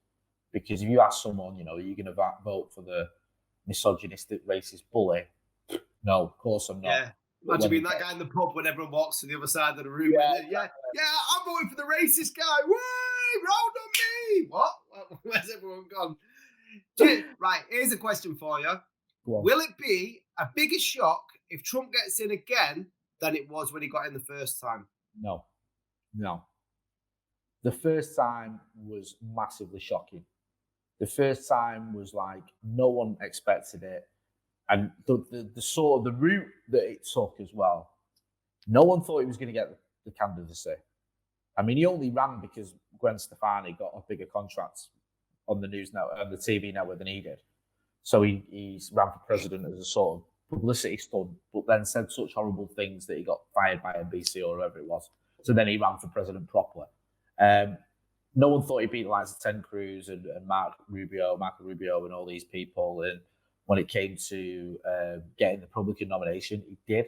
Because if you ask someone, you know, are you going to vote for the misogynistic, racist bully? No, of course I'm not. Yeah. Imagine being that guy in the pub when everyone walks to the other side of the room. Yeah, I'm voting for the racist guy. Woo! Round on me! What? Where's everyone gone? Right, here's a question for you. Will it be a bigger shock if Trump gets in again than it was when he got in the first time? No. The first time was massively shocking. The first time was like no one expected it, and the sort of the route that it took as well. No one thought he was going to get the candidacy. I mean, he only ran because Gwen Stefani got a bigger contract on the news network, on the TV network, than he did. So he ran for president as a sort of publicity stunt, but then said such horrible things that he got fired by NBC or whoever it was. So then he ran for president properly. No one thought he'd beat the likes of Ted Cruz and Marco Rubio and all these people. And when it came to getting the Republican nomination, he did.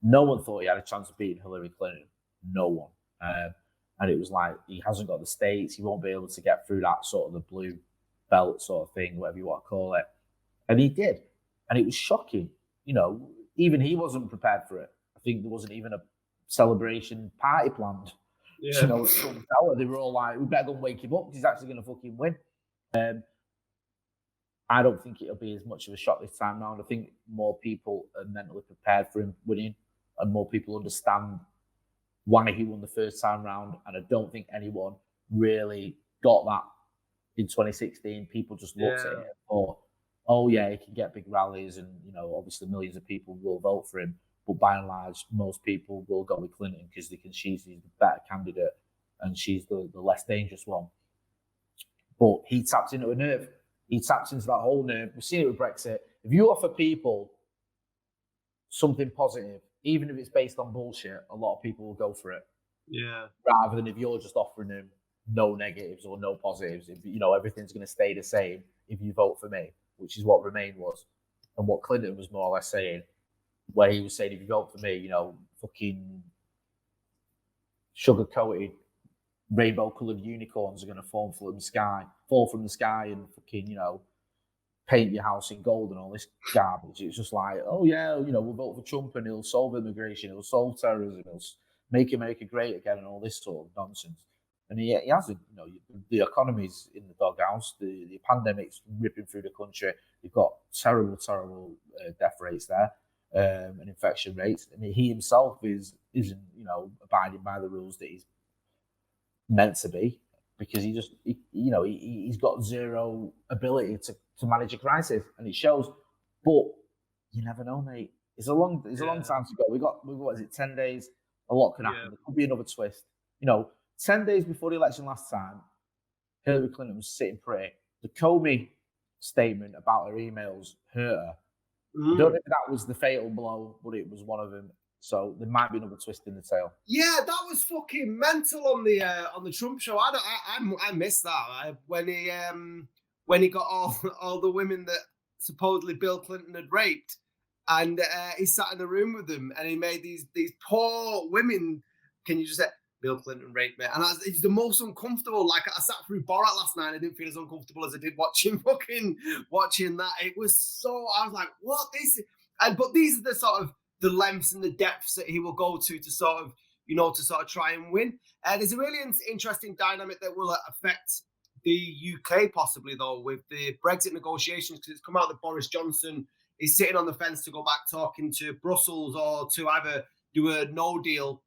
No one thought he had a chance of beating Hillary Clinton. No one. And it was like, he hasn't got the states. He won't be able to get through that sort of the blue belt sort of thing, whatever you want to call it. And he did. And it was shocking. You know, even he wasn't prepared for it. I think there wasn't even a celebration party planned. Yeah. You know, they were all like, we better go and wake him up because he's actually going to fucking win. I don't think it'll be as much of a shock this time round. I think more people are mentally prepared for him winning, and more people understand why he won the first time round. And I don't think anyone really got that in 2016. People just looked at it and thought, oh yeah, he can get big rallies, and you know, obviously millions of people will vote for him. But by and large, most people will go with Clinton because they can she's the better candidate and she's the less dangerous one. But he tapped into a nerve. He tapped into that whole nerve. We've seen it with Brexit. If you offer people something positive, even if it's based on bullshit, a lot of people will go for it. Yeah. Rather than if you're just offering them no negatives or no positives, if you know everything's going to stay the same if you vote for me, which is what Remain was, and what Clinton was more or less saying, where he was saying, if you vote for me, you know, fucking sugar-coated, rainbow-coloured unicorns are going to fall from the sky and fucking, you know, paint your house in gold and all this garbage. It's just like, oh yeah, you know, we'll vote for Trump and he'll solve immigration, he'll solve terrorism, he'll make America great again and all this sort of nonsense. And he hasn't, you know, the economy's in the doghouse, the pandemic's ripping through the country, you've got terrible death rates there. And infection rates, and he himself isn't, you know, abiding by the rules that he's meant to be, because he's got zero ability to manage a crisis, and it shows. But you never know, mate. It's a long time to go. We got what is it, 10 days? A lot can happen. There could be another twist. You know, 10 days before the election last time, Hillary Clinton was sitting pretty. The Comey statement about her emails hurt her. I don't know if that was the fatal blow, but it was one of them. So there might be another twist in the tail. Yeah, that was fucking mental on the Trump show. I missed that when he got all the women that supposedly Bill Clinton had raped, and he sat in the room with them, and he made these poor women. Can you just say Bill Clinton raped me? And it's the most uncomfortable. Like, I sat through Borat last night, and I didn't feel as uncomfortable as I did watching that. It was so, I was like, what this? But these are the sort of the lengths and the depths that he will go to sort of, you know, to sort of try and win. There's a really interesting dynamic that will affect the UK possibly, though, with the Brexit negotiations, because it's come out that Boris Johnson is sitting on the fence to go back talking to Brussels or to either do a no deal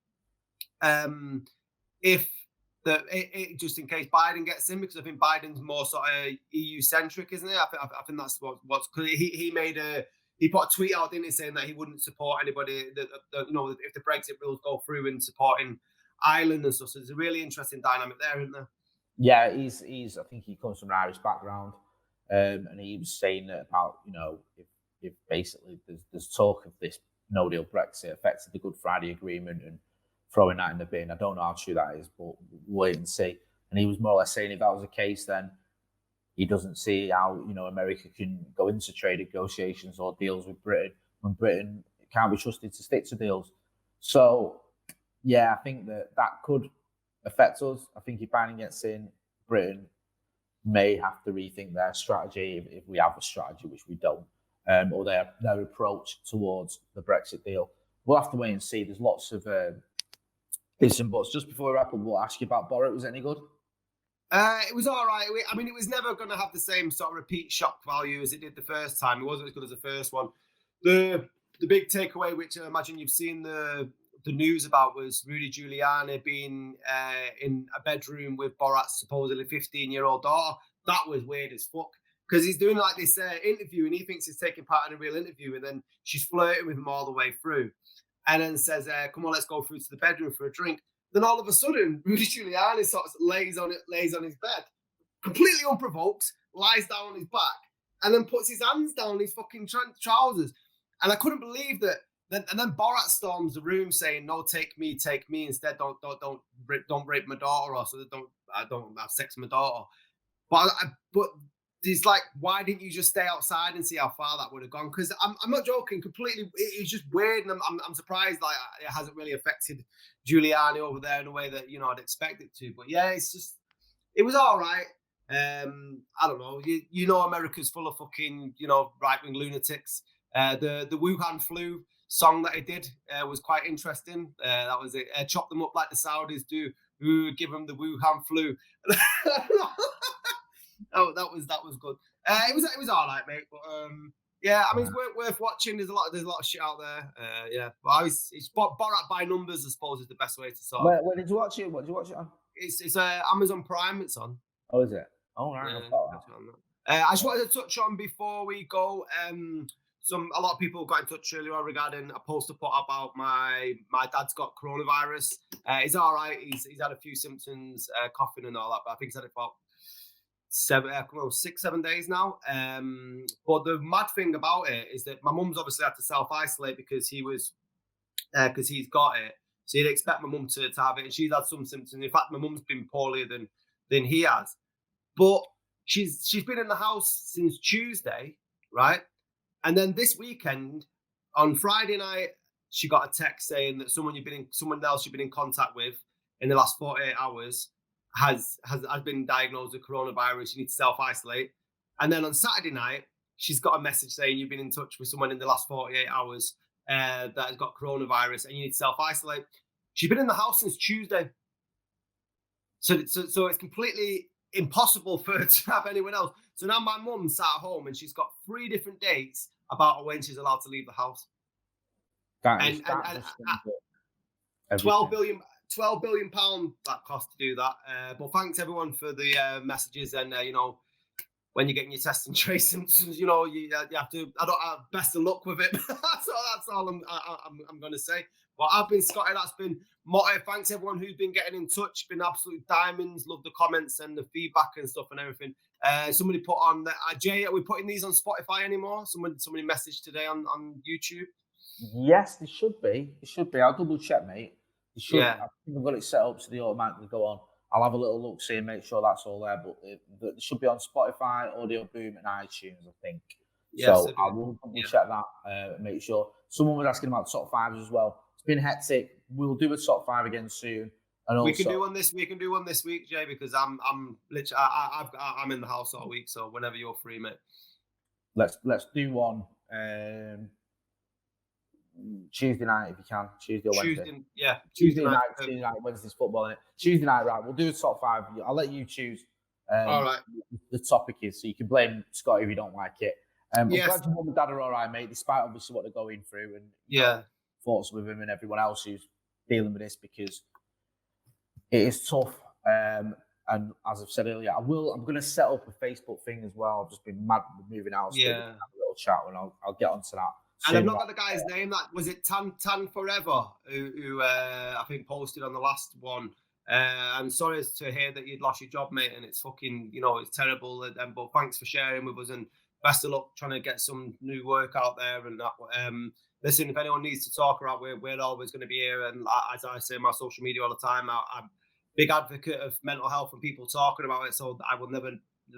just in case Biden gets in, because I think Biden's more sort of EU centric, isn't it? I think that's what's he put a tweet out, didn't he, saying that he wouldn't support anybody that you know, if the Brexit rules go through, and supporting Ireland and stuff. So there's a really interesting dynamic there, isn't there? Yeah, he's I think he comes from an Irish background, and he was saying that about, you know, if basically there's talk of this no deal Brexit affected the Good Friday Agreement and throwing that in the bin. I don't know how true that is, but we'll wait and see. And he was more or less saying if that was the case, then he doesn't see how, you know, America can go into trade negotiations or deals with Britain when Britain can't be trusted to stick to deals. So, yeah, I think that could affect us. I think if Biden gets in, Britain may have to rethink their strategy if we have a strategy, which we don't, or their approach towards the Brexit deal. We'll have to wait and see. There's lots of ifs and buts. Just before we wrap up, we'll ask you about Borat. Was it any good? It was all right. I mean, it was never going to have the same sort of repeat shock value as it did the first time. It wasn't as good as the first one. The big takeaway, which I imagine you've seen the news about, was Rudy Giuliani being in a bedroom with Borat's supposedly 15-year-old daughter. That was weird as fuck, because he's doing like this interview and he thinks he's taking part in a real interview, and then she's flirting with him all the way through, and then says, "Come on, let's go through to the bedroom for a drink." Then all of a sudden, Rudy Giuliani sort of lays on his bed, completely unprovoked, lies down on his back, and then puts his hands down his fucking trousers. And I couldn't believe that. And then Borat storms the room saying, "No, take me instead. Don't rape my daughter, or so I don't have sex with my daughter." But he's like, why didn't you just stay outside and see how far that would have gone? Because I'm not joking. Completely, it's just weird, and I'm surprised like it hasn't really affected Giuliani over there in a way that I'd expect it to. But yeah, it was all right. I don't know. America's full of fucking right-wing lunatics. The Wuhan flu song that he did was quite interesting. That was it. Chop them up like the Saudis do. Ooh, give them the Wuhan flu. that was good. It was all right, mate. But yeah, I mean, it's worth watching. There's a lot of shit out there. Yeah, but it's Borat by numbers, I suppose, is the best way to sort. Where did you watch it? What did you watch it on? It's Amazon Prime. It's on. Oh, is it? Oh, right. Yeah, I just wanted to touch on before we go. A lot of people got in touch earlier on regarding a post I put about my dad's got coronavirus. He's all right. He's had a few symptoms, coughing and all that, but I think he's had it for 6-7 days now. But the mad thing about it is that my mum's obviously had to self-isolate because he's got it. So you'd expect my mum to have it, and she's had some symptoms. In fact, my mum's been poorlier than he has. But she's been in the house since Tuesday, right? And then this weekend, on Friday night, she got a text saying that someone else you've been in contact with in the last 48 hours has been diagnosed with coronavirus. You need to self-isolate. And then on Saturday night, she's got a message saying you've been in touch with someone in the last 48 hours that has got coronavirus and you need to self-isolate. She's been in the house since Tuesday. So it's completely impossible for her to have anyone else. So now my mum sat at home and she's got 3 different dates about when she's allowed to leave the house. And 12 billion pound that cost to do that. But thanks everyone for the messages, and when you're getting your test and trace symptoms, you have to. I don't have best of luck with it. So that's all I'm going to say. But I've been Scotty. That's been Motty. Thanks everyone who's been getting in touch. Been absolute diamonds. Love the comments and the feedback and stuff and everything. Somebody put on that. Jay, are we putting these on Spotify anymore? Somebody messaged today on YouTube. Yes, they should be. I'll double check, mate. They should. Yeah. I think I've got it set up so they automatically go on. I'll have a little look, see and make sure that's all there. But it should be on Spotify, Audio Boom, and iTunes, I think. Yes, so I will double check that. Make sure. Someone was asking about top 5s as well. It's been hectic. We'll do a top 5 again soon. And also, we can do one this week, Jay, because I'm literally I'm in the house all week. So whenever you're free, mate. Let's do one. Tuesday night if you can. Tuesday or Wednesday. Tuesday night, Wednesday's football, innit? Tuesday night, right. We'll do a top 5. I'll let you choose all right. The topic is, so you can blame Scotty if you don't like it. I'm yes. glad your mum and dad are all right, mate, despite obviously what they're going through, and thoughts with him and everyone else who's dealing with this, because it is tough. And as I've said earlier, I'm going to set up a Facebook thing as well. I've just been mad with moving out. So have a little chat, and I'll get onto that. And I've not got the guy's name. That was it. Tan Forever, who I think posted on the last one. I'm sorry to hear that you'd lost your job, mate, and it's fucking, it's terrible. But thanks for sharing with us, and best of luck trying to get some new work out there. And that. Listen, if anyone needs to talk about, we're always going to be here. And as I say on my social media all the time, I'm a big advocate of mental health and people talking about it. So I will never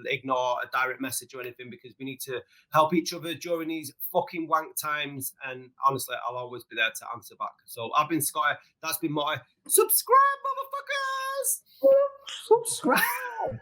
ignore a direct message or anything, because we need to help each other during these fucking wank times. And honestly, I'll always be there to answer back. So I've been Scotty. That's been Motty. Subscribe, motherfuckers! Subscribe.